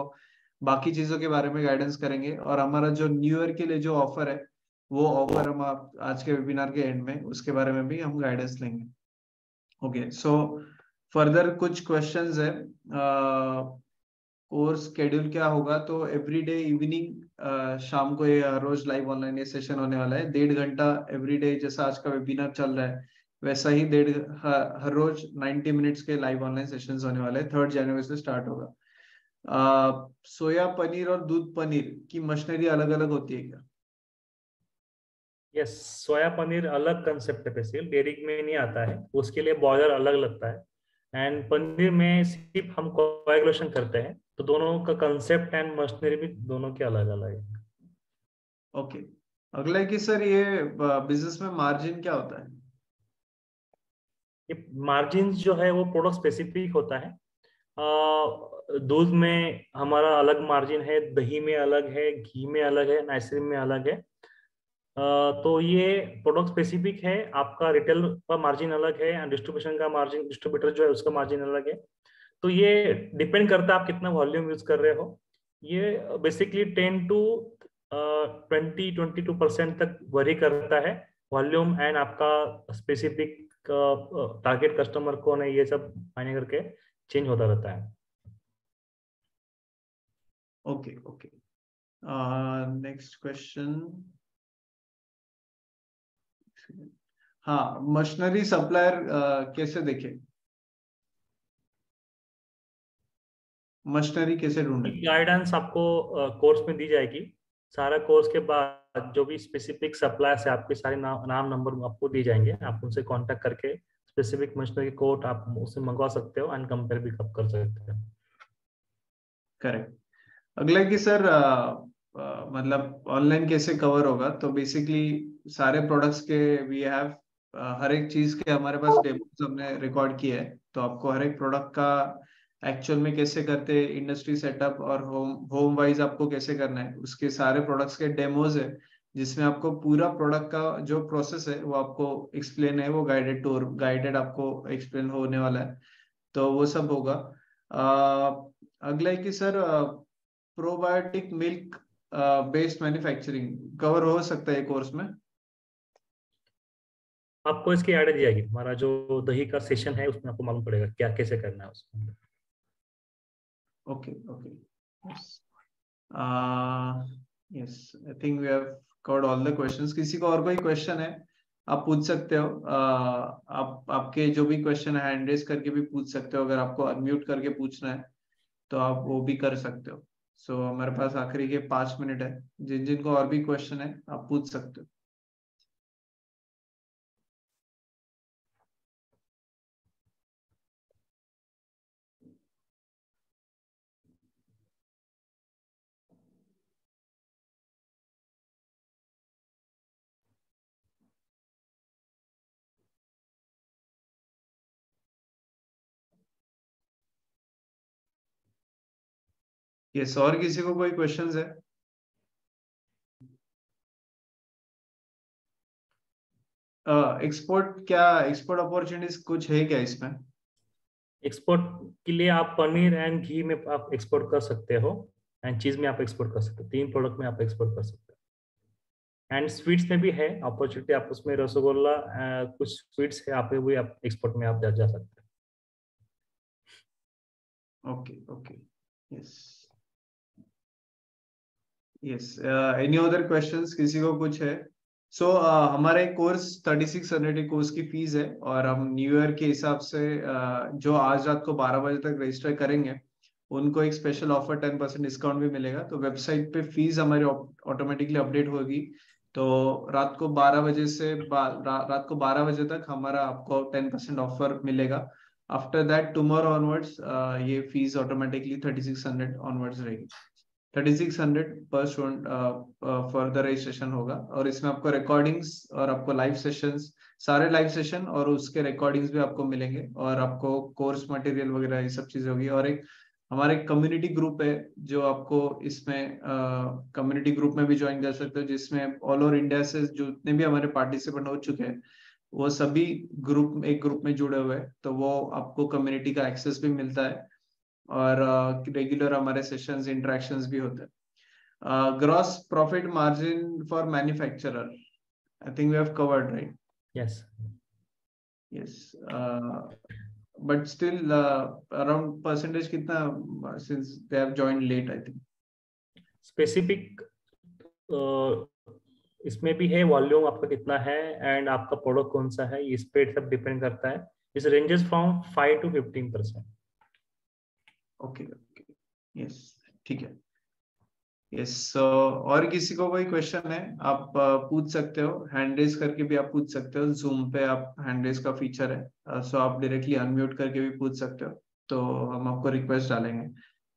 बाकी चीजों के बारे में गाइडेंस करेंगे, और हमारा जो न्यू ईयर के लिए जो ऑफर है वो ऑफर हम आप आज के वेबिनार के एंड में उसके बारे में भी हम गाइडेंस लेंगे। ओके, सो फर्दर कुछ क्वेश्चंस है। कोर्स शेड्यूल क्या होगा, तो एवरीडे इवनिंग शाम को ये हर रोज लाइव ऑनलाइन ये सेशन होने वाला है, 1.5 घंटा एवरीडे। जैसा आज का वेबिनार चल रहा है वैसा ही हर रोज 90 मिनट्स के लाइव ऑनलाइन सेशंस होने वाले हैं। 3 जनवरी से स्टार्ट होगा। सोया पनीर और दूध पनीर की मशीनरी अलग अलग होती है क्या? यस, सोया पनीर अलग कंसेप्ट है, बेसिकली डेयरी में नहीं आता है, उसके लिए बॉयलर अलग लगता है। एंड पनीर में सिर्फ हम कोएगुलेशन करते हैं, तो दोनों का कंसेप्ट एंड मशीनरी भी दोनों के अलग अलग है। ओके, अगला है कि सर ये बिजनेस में मार्जिन क्या होता है? ये मार्जिन जो है वो प्रोडक्ट स्पेसिफिक होता है। दूध में हमारा अलग मार्जिन है, दही में अलग है, घी में अलग है, आइसक्रीम में अलग है। तो ये प्रोडक्ट स्पेसिफिक है। आपका रिटेल का मार्जिन अलग है, डिस्ट्रीब्यूशन का मार्जिन, डिस्ट्रीब्यूटर जो है उसका मार्जिन अलग है। तो ये डिपेंड करता है आप कितना वॉल्यूम यूज कर रहे हो। ये बेसिकली 10 to 22% तक वरी करता है, वॉल्यूम एंड आपका स्पेसिफिक टारगेट कस्टमर कौन है, ये सब मायने करके चेंज होता रहता है। Okay okay, next question. हाँ, मशीनरी सप्लायर कैसे देखे, मशीनरी कैसे ढूंढे? गाइडेंस आपको कोर्स में दी जाएगी। सारा कोर्स के बाद जो भी स्पेसिफिक सप्लायर्स है आपके सारे नाम नंबर आपको दिए जाएंगे। आप उनसे कांटेक्ट करके स्पेसिफिक मशीनरी कोड आप उससे मंगवा सकते हो एंड कंपेयर भी कर सकते हो। करेक्ट। अगला कि सर मतलब ऑनलाइन कैसे कवर होगा, तो बेसिकली सारे प्रोडक्ट्स के वी हैव हर एक चीज के हमारे पास डेमोस हमने रिकॉर्ड किए है। तो आपको हर एक प्रोडक्ट का एक्चुअल में कैसे करते, इंडस्ट्री सेटअप और होम वाइज आपको कैसे करना है, उसके सारे प्रोडक्ट्स के डेमोज है, जिसमें आपको पूरा प्रोडक्ट का जो प्रोसेस है वो आपको एक्सप्लेन है, वो गाइडेड टूर गाइडेड आपको एक्सप्लेन होने वाला है। तो वो सब होगा। अगला है कि sir probiotic milk based manufacturing cover हो सकता है कोर्स में? आपको इसकी आइडिया दी जाएगी। हमारा जो दही का सेशन है उसमें आपको मालूम पड़ेगा क्या कैसे करना है उसमें। Okay okay, yes, I think we have covered all the questions. किसी को और कोई क्वेश्चन है आप पूछ सकते हो। आप आपके जो भी क्वेश्चन है हैंड रेज करके भी पूछ सकते हो। अगर आपको अनम्यूट करके पूछना है तो आप वो भी कर सकते हो। सो हमारे पास आखिरी के 5 मिनट है, जिन जिनको और भी क्वेश्चन है आप पूछ सकते हो। यस, और किसी को कोई क्वेश्चंस है? एक्सपोर्ट क्या, एक्सपोर्ट अपॉर्चुनिटीज कुछ है क्या इसमें? एक्सपोर्ट के लिए आप पनीर एंड घी में आप एक्सपोर्ट कर सकते हो, एंड चीज में आप एक्सपोर्ट कर सकते हो। 3 प्रोडक्ट में आप एक्सपोर्ट कर सकते हो। एंड स्वीट्स में भी है अपॉर्चुनिटी, आप उसमें रसगुल्ला कुछ स्वीट्स है, आप भी आप एक्सपोर्ट में आप जा सकते हो। Okay okay, yes yes, any other questions किसी को कुछ है? सो हमारा एक कोर्स 3600 कोर्स की फीस है, और हम न्यू ईयर के हिसाब से जो आज रात को 12 बजे तक रजिस्टर करेंगे उनको एक स्पेशल ऑफर 10% डिस्काउंट भी मिलेगा। तो वेबसाइट पे फीस हमारी ऑटोमेटिकली अपडेट होगी। तो रात को 12 बजे से रात को 12 बजे तक हमारा आपको 10% ऑफर मिलेगा। आफ्टर दैट टुमारो ऑनवर्ड्स ये फीस ऑटोमेटिकली 3600 ऑनवर्ड्स रहेगी। 3600 पर स्टूडेंट फॉर द रजिस्ट्रेशन होगा, और इसमें आपको रिकॉर्डिंग्स और आपको लाइव सेशंस, सारे लाइव सेशन और उसके रिकॉर्डिंग्स भी आपको मिलेंगे, और आपको कोर्स मटेरियल वगैरह ये सब चीजें होगी, और एक हमारे कम्युनिटी ग्रुप है जो आपको इसमें कम्युनिटी ग्रुप में भी ज्वाइन कर सकते हो, जिसमें ऑल ओवर इंडिया से जितने भी हमारे पार्टिसिपेंट हो चुके हैं वो सभी ग्रुप एक ग्रुप में जुड़े हुए हैं, तो वो आपको कम्युनिटी का एक्सेस भी मिलता है और रेगुलर हमारे सेशंस इंटरेक्शंस भी होते हैं। Gross profit margin for manufacturer, I think we have covered, right? Yes yes, but still around percentage कितना since they have joined late, I think. Specific इसमें भी है, वॉल्यूम आपका कितना है एंड आपका प्रोडक्ट कौन सा है, इस पे सब डिपेंड करता है। इस ranges from 5 to 15%। Okay okay, yes, ठीक है। यस, और किसी को कोई क्वेश्चन है आप पूछ सकते हो, हैंड रेज करके भी आप पूछ सकते हो। जूम पे आप हैंड रेज का फीचर है, सो आप डायरेक्टली अनम्यूट करके भी पूछ सकते हो, तो हम आपको रिक्वेस्ट डालेंगे।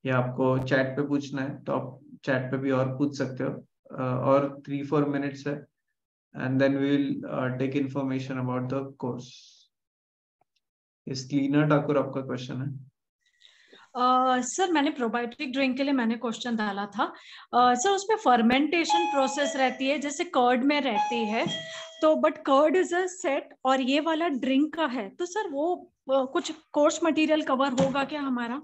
या आपको चैट पे पूछना है तो आप चैट पे भी और पूछ सकते हो। और 3-4 मिनट्स है, and then we will take information about the course. इस लीना ठाकुर आपका क्वेश्चन है। सर मैंने प्रोबायोटिक ड्रिंक के लिए मैंने क्वेश्चन डाला था। सर उसमें फर्मेंटेशन प्रोसेस रहती है जैसे कर्ड में रहती है, तो but curd is a set और ये वाला ड्रिंक का है, तो सर वो कुछ कोर्स मटेरियल कवर होगा क्या हमारा?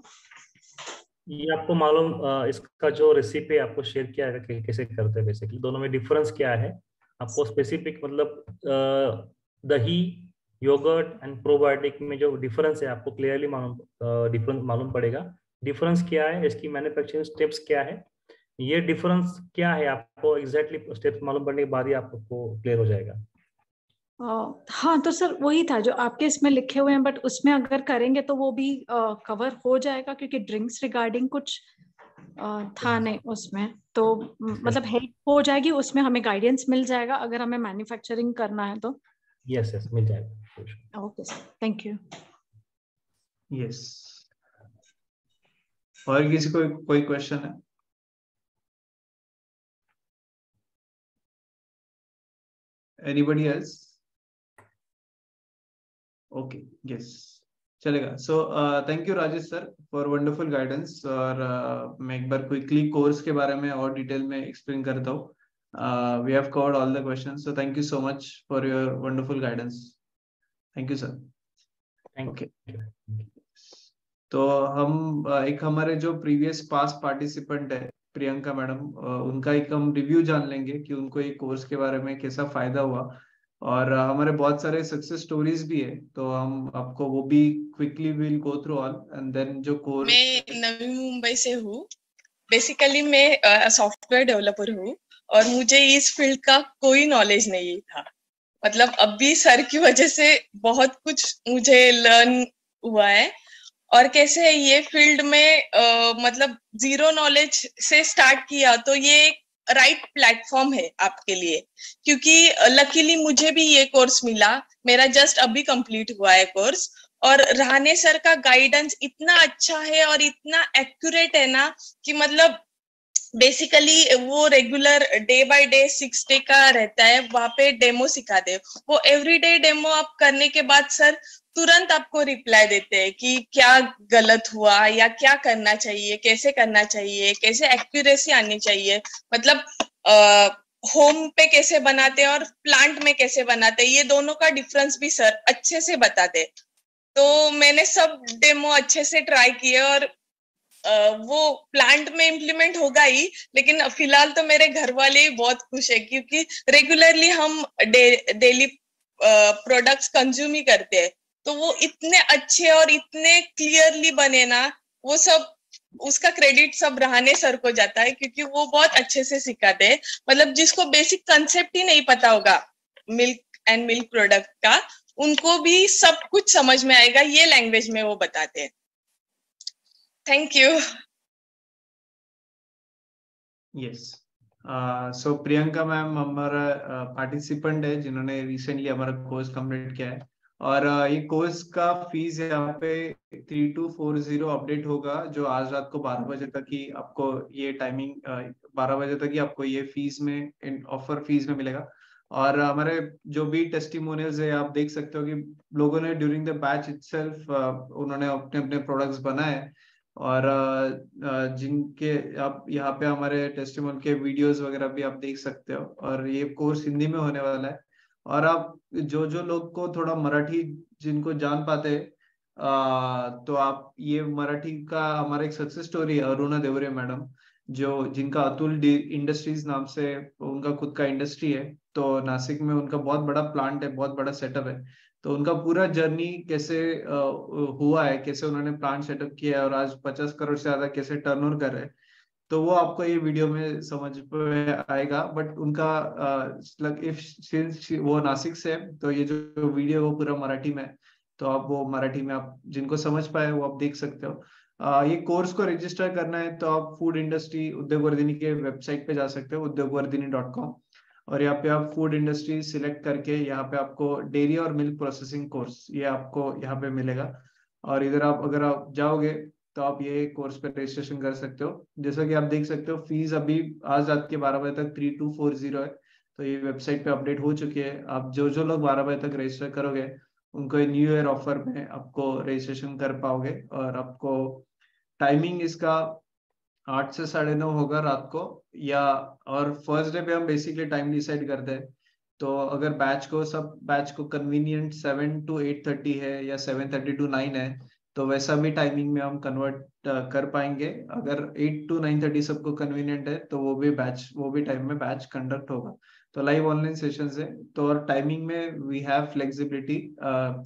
ये आपको मालूम, इसका जो रेसिपी आपको शेयर किया है कैसे करते हैं, बेसिकली दोनों में डिफरेंस क्या है आपको स्पेसिफिक, मतलब दही, योगर्ट एंड प्रोबायोटिक में जो डिफरेंस है आपको क्लियरली मालूम, डिफरेंस मालूम पड़ेगा। डिफरेंस क्या है, इसकी मैन्युफैक्चरिंग स्टेप्स क्या है, ये डिफरेंस क्या है आपको एग्जैक्टली स्टेप्स मालूम पड़ने के बाद ही आपको क्लियर हो जाएगा। हाँ तो सर वही था जो आपके इसमें लिखे हुए हैं, बट उसमें अगर करेंगे तो वो भी कवर हो जाएगा, क्योंकि ड्रिंक्स रिगार्डिंग कुछ था नहीं उसमें, तो मतलब हेल्प हो जाएगी उसमें, हमें गाइडेंस मिल जाएगा अगर हमें मैन्युफैक्चरिंग करना है तो। यस यस, मिल जाएगा। Okay sir, thank you. Yes, और किसी को कोई क्वेश्चन है? Anybody else? ओके, यस, चलेगा। सो thank you Rajesh sir for wonderful guidance. और मैं एक बार क्विकली कोर्स के बारे में और डिटेल में एक्सप्लेन करता हूँ। We have covered all the questions, so thank you so much for your wonderful guidance. Thank you sir. Okay, तो हम एक हमारे जो प्रीवियस पास पार्टिसिपेंट है प्रियंका मैडम, उनका एक हम रिव्यू जान लेंगे कि उनको ये कोर्स के बारे में कैसा फायदा हुआ, और हमारे बहुत सारे सक्सेस स्टोरीज भी है, तो हम आपको वो भी quickly will go through all and then जो कोर्स। मैं नवी मुंबई से हूँ। बेसिकली मैं सॉफ्टवेयर डेवलपर हूँ और मुझे इस फील्ड का कोई नॉलेज नहीं था। मतलब अभी सर की वजह से बहुत कुछ मुझे लर्न हुआ है, और कैसे ये फील्ड में मतलब जीरो नॉलेज से स्टार्ट किया, तो ये एक राइट प्लेटफॉर्म है आपके लिए, क्योंकि लकीली मुझे भी ये कोर्स मिला। मेरा जस्ट अभी कंप्लीट हुआ है कोर्स, और रहाणे सर का गाइडेंस इतना अच्छा है और इतना एक्यूरेट है ना कि मतलब बेसिकली वो regular day by day 6 day का रहता है, वहां पे डेमो सिखाते हैं। वो एवरीडे डेमो आप करने के बाद सर तुरंत आपको रिप्लाई देते हैं कि क्या गलत हुआ या क्या करना चाहिए, कैसे करना चाहिए, कैसे एक्यूरेसी आनी चाहिए, मतलब होम पे कैसे बनाते हैं और प्लांट में कैसे बनाते हैं, ये दोनों का डिफरेंस भी सर अच्छे से बताते। तो मैंने सब डेमो अच्छे से ट्राई किए, और वो प्लांट में इम्प्लीमेंट होगा ही, लेकिन फिलहाल तो मेरे घर वाले ही बहुत खुश है, क्योंकि रेगुलरली हम डेली प्रोडक्ट्स कंज्यूम ही करते हैं। तो वो इतने अच्छे और इतने क्लियरली बने ना, वो सब उसका क्रेडिट सब रहाणे सर को जाता है, क्योंकि वो बहुत अच्छे से सिखाते हैं। मतलब जिसको बेसिक कंसेप्ट ही नहीं पता होगा मिल्क एंड मिल्क प्रोडक्ट का, उनको भी सब कुछ समझ में आएगा, ये लैंग्वेज में वो बताते हैं। Thank you. Yes, so Priyanka ma'am हमारा पार्टिसिपेंट है जिन्होंने रिसेंटली हमारा कोर्स कंप्लीट किया है, और ये कोर्स का फीस यहाँ पे 3240 अपडेट होगा, जो आज रात को 12 बजे तक ही आपको ये टाइमिंग 12 बजे तक ही आपको ये फीस में ऑफर फीस में मिलेगा। और हमारे जो भी टेस्टिमोनियल्स है आप देख सकते हो कि लोगों ने ड्यूरिंग द बैच इटसेल्फ उन्होंने अपने अपने प्रोडक्ट्स बनाए, और जिनके आप यहाँ पे हमारे टेस्टिमोनियल के वीडियोस वगैरह भी आप देख सकते हो। और ये कोर्स हिंदी में होने वाला है। और आप जो जो लोग को थोड़ा मराठी जिनको जान पाते तो आप ये मराठी का हमारा एक सक्सेस स्टोरी है अरुणा देवरे मैडम, जो जिनका अतुल इंडस्ट्रीज नाम से उनका खुद का इंडस्ट्री है। तो नासिक में उनका बहुत बड़ा प्लांट है, बहुत बड़ा सेटअप है। तो उनका पूरा जर्नी कैसे हुआ है, कैसे उन्होंने प्लांट सेटअप किया है और आज 50 करोड़ से ज्यादा कैसे टर्नओवर कर रहे हैं, तो वो आपको ये वीडियो में समझ में आएगा। बट उनका इफ वो नासिक से है तो ये जो वीडियो वो पूरा मराठी में है। तो आप वो मराठी में आप जिनको समझ पाए वो आप देख सकते हो। ये कोर्स को रजिस्टर करना है तो आप फूड इंडस्ट्री उद्योगवर्धिनी के वेबसाइट पे जा सकते हो, udyogvardhini.com। और यहाँ पे आप फूड इंडस्ट्री सिलेक्ट करके यहाँ पे आपको डेयरी और मिल्क प्रोसेसिंग कोर्स ये आपको यहाँ पे मिलेगा। और इधर आप अगर आप जाओगे तो आप ये कोर्स पे रजिस्ट्रेशन कर सकते हो। जैसा कि आप देख सकते हो फीस अभी आज रात के 12 बजे तक 3240 है। तो ये वेबसाइट पे अपडेट हो चुकी है। आप जो जो लोग 12 बजे तक रजिस्टर करोगे उनको न्यू ईयर ऑफर में आपको रजिस्ट्रेशन कर पाओगे। और आपको टाइमिंग इसका 8 से 9:30 होगा रात को, या और फर्स्ट डे पे हम बेसिकली टाइम डिसाइड करते हैं। तो अगर बैच को कन्वीनियंट 7 to 8:30 है या 7:30 to 9 है तो वैसा भी टाइमिंग में हम कन्वर्ट कर पाएंगे। अगर 8 to 9:30 सबको कन्वीनियंट है तो वो भी टाइम में बैच कंडक्ट होगा। तो लाइव ऑनलाइन सेशन है। तो और टाइमिंग में we have flexibility.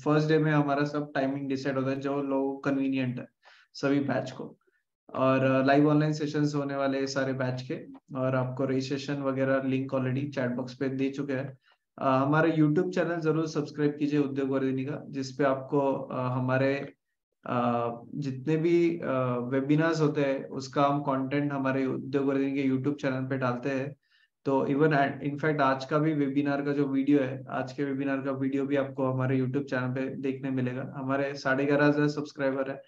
First day में हमारा सब टाइमिंग डिसाइड होता है जो लोग कन्वीनियंट है सभी बैच को। और लाइव ऑनलाइन सेशंस होने वाले हैं सारे बैच के। और आपको रजिस्ट्रेशन वगैरह लिंक ऑलरेडी चैट बॉक्स पे दे चुके हैं। हमारे यूट्यूब चैनल जरूर सब्सक्राइब कीजिए उद्योगवर्धिनी का, जिसपे आपको हमारे जितने भी वेबिनार्स होते हैं उसका हम कंटेंट हमारे उद्योगवर्धिनी के यूट्यूब चैनल पे डालते हैं। तो इवन इनफैक्ट आज का भी वेबिनार का जो वीडियो है, आज के वेबिनार का वीडियो भी आपको हमारे यूट्यूब चैनल पे देखने मिलेगा। हमारे 11,500 सब्सक्राइबर है।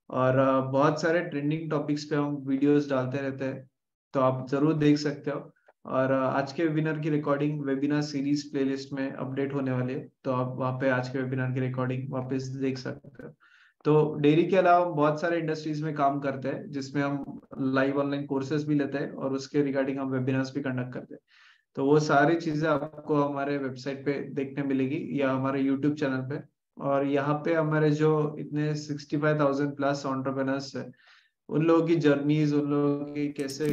और बहुत सारे ट्रेंडिंग टॉपिक्स पे हम वीडियोस डालते रहते हैं, तो आप जरूर देख सकते हो। और आज के वेबिनार की रिकॉर्डिंग वेबिनार सीरीज प्लेलिस्ट में अपडेट होने वाली है, तो आप वहाँ पे आज के वेबिनार की रिकॉर्डिंग वापस देख सकते हो। तो डेयरी के अलावा हम बहुत सारे इंडस्ट्रीज में काम करते हैं जिसमें हम लाइव ऑनलाइन कोर्सेज भी लेते हैं और उसके रिगार्डिंग हम वेबिनार्स भी कंडक्ट करते हैं। तो वो सारी चीजें आपको हमारे वेबसाइट पे देखने मिलेगी या हमारे यूट्यूब चैनल पे। और यहाँ पे हमारे जो इतने 65,000 प्लस एंटरप्रेन्योर्स है, उन लोगों की जर्नीज, उन लोगों की कैसे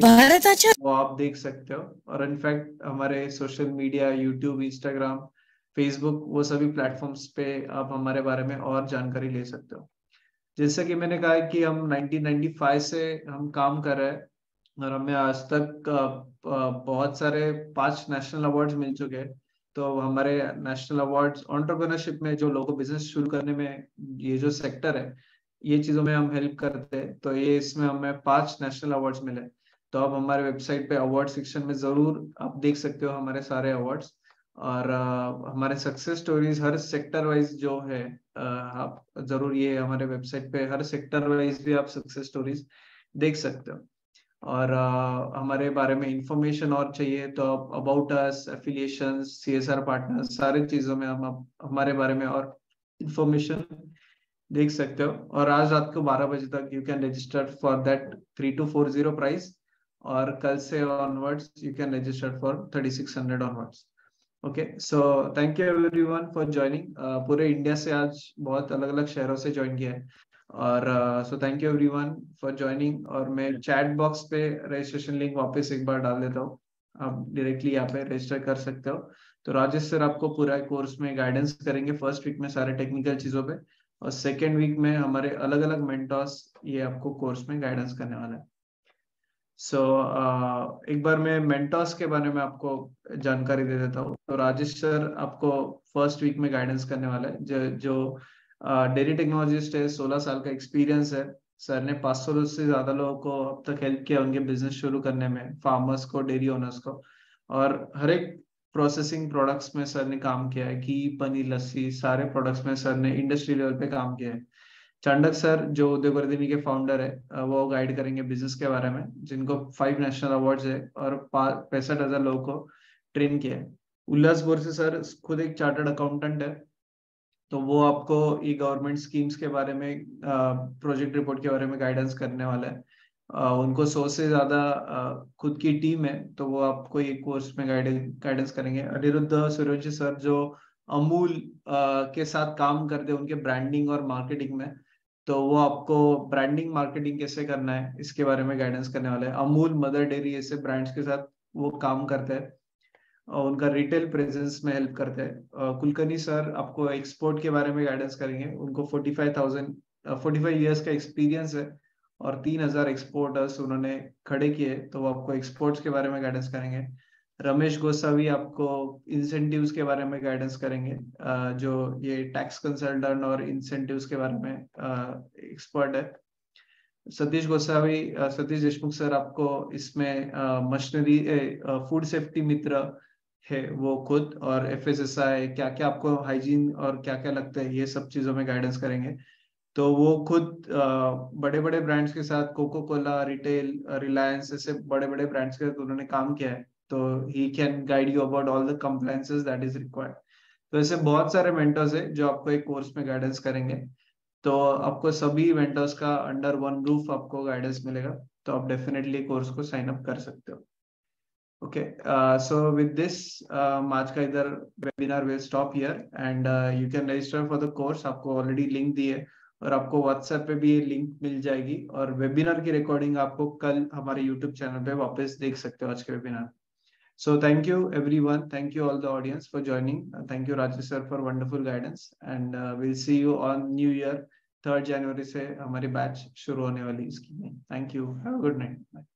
वो आप देख सकते हो। और इनफैक्ट हमारे social media YouTube, Instagram, Facebook, वो सभी प्लेटफॉर्म्स पे आप हमारे बारे में और जानकारी ले सकते हो। जैसे कि मैंने कहा कि हम 1995 से हम काम कर रहे हैं और हमें आज तक बहुत सारे 5 नेशनल अवार्ड्स मिल चुके हैं। तो हमारे नेशनल अवार्ड्स एंटरप्रेन्योरशिप में जो लोगों को बिजनेस शुरू करने में ये जो सेक्टर है ये चीजों में हम हेल्प करते हैं, तो ये इसमें हमें 5 नेशनल अवार्ड्स मिले। तो आप हमारे वेबसाइट पे अवार्ड सेक्शन में जरूर आप देख सकते हो हमारे सारे अवार्ड्स। और हमारे सक्सेस स्टोरीज हर सेक्टर वाइज जो है, आप जरूर ये हमारे वेबसाइट पे हर सेक्टर वाइज भी आप सक्सेस स्टोरीज देख सकते हो। और हमारे बारे में इंफॉर्मेशन और चाहिए तो आप about us, affiliation, CSR partners, सारी चीजों में हम हमारे बारे में और इंफॉर्मेशन देख सकते हो। और आज रात को 12 बजे तक you can register for that 3240 price. और कल से onwards you can register for 3600 onwards. Okay, so thank you everyone for joining. पूरे इंडिया से आज बहुत अलग अलग शहरों से ज्वाइन किया है। और सो thank you everyone for joining. और मैं चैट बॉक्स पे रजिस्ट्रेशन लिंक वापस एक बार डाल देता हूँ, आप डायरेक्टली यहाँ पे रजिस्टर कर सकते हो। तो राजेश सर आपको पूरा कोर्स में गाइडेंस करेंगे फर्स्ट वीक में सारे टेक्निकल चीजों पे, और सेकेंड वीक में हमारे अलग अलग मेंटर्स ये आपको कोर्स में गाइडेंस करने वाला है। सो एक बार मैं मेंटर्स के बारे में आपको जानकारी दे देता हूँ। तो राजेश सर आपको फर्स्ट वीक में गाइडेंस करने वाला है। जो डेयरी टेक्नोलॉजिस्ट है, 16 साल का एक्सपीरियंस है। सर ने 500 से ज्यादा लोगों को अब तक हेल्प किया उनके बिजनेस शुरू करने में, फार्मर्स को, डेयरी ओनर्स को। और हर एक प्रोसेसिंग प्रोडक्ट्स में सर ने काम किया है, घी, पनीर, लस्सी, सारे प्रोडक्ट्स में सर ने इंडस्ट्री लेवल पे काम किया है। चांडक सर जो उद्योगवर्धिनी के फाउंडर है, वो गाइड करेंगे बिजनेस के बारे में, जिनको 5 नेशनल अवार्ड्स है और 65,000 लोगों को ट्रेन किया है। उल्लास बोरसे सर खुद एक चार्टर्ड अकाउंटेंट है तो वो आपको ये गवर्नमेंट स्कीम्स के बारे में, प्रोजेक्ट रिपोर्ट के बारे में गाइडेंस करने वाला है। उनको 100 से ज्यादा खुद की टीम है, तो वो आपको ये कोर्स में गाइडेंस करेंगे। अनिरुद्ध सूर्यवंशी सर जो अमूल के साथ काम करते हैं उनके ब्रांडिंग और मार्केटिंग में, तो वो आपको ब्रांडिंग मार्केटिंग कैसे करना है इसके बारे में गाइडेंस करने वाले हैं। अमूल, मदर डेयरी ऐसे ब्रांड्स के साथ वो काम करते हैं और उनका रिटेल प्रेजेंस में हेल्प करते हैं। कुलकर्णी सर आपको एक्सपोर्ट के बारे में गाइडेंस करेंगे। उनको 45 इयर्स का एक्सपीरियंस है और 3000 एक्सपोर्टर्स उन्होंने खड़े किए, तो वो आपको एक्सपोर्ट्स के बारे में गाइडेंस करेंगे। रमेश गोसावी आपको इंसेंटिव्स के बारे में गाइडेंस करेंगे, जो ये टैक्स कंसल्टेंट और इंसेंटिव्स के बारे में एक्सपर्ट है। सतीश गोसावी, सतीश देशमुख सर आपको इसमें मशीनरी फूड सेफ्टी मित्र है वो खुद, और FSSAI क्या क्या आपको हाइजीन और क्या क्या लगता है ये सब चीजों में गाइडेंस करेंगे। तो वो खुद बड़े बड़े ब्रांड्स के साथ, कोको कोला, रिटेल, रिलायंस ऐसे बड़े बड़े ब्रांड्स के साथ उन्होंने काम किया है, तो he can guide you about all the compliances that is required. तो ऐसे बहुत सारे मेंटर्स है जो आपको एक कोर्स में गाइडेंस करेंगे। तो आपको सभी मेंटर्स का अंडर वन रूफ आपको गाइडेंस मिलेगा, तो आप डेफिनेटली कोर्स को साइन अप कर सकते हो। ओके, सो विद दिस आज का इधर webinar will stop here and you can register for the course. आपको ऑलरेडी लिंक दी है और आपको व्हाट्सएप पे भी ये लिंक मिल जाएगी, और वेबिनार की रिकॉर्डिंग आपको कल हमारे यूट्यूब चैनल पे वापस देख सकते हो आज के webinar. So thank you everyone, thank you all the audience for joining, thank you Rajesh sir for wonderful guidance, and we'll see you on New Year 3rd January से हमारी बैच शुरू होने वाली इसकी। Thank you, have a good night. Bye.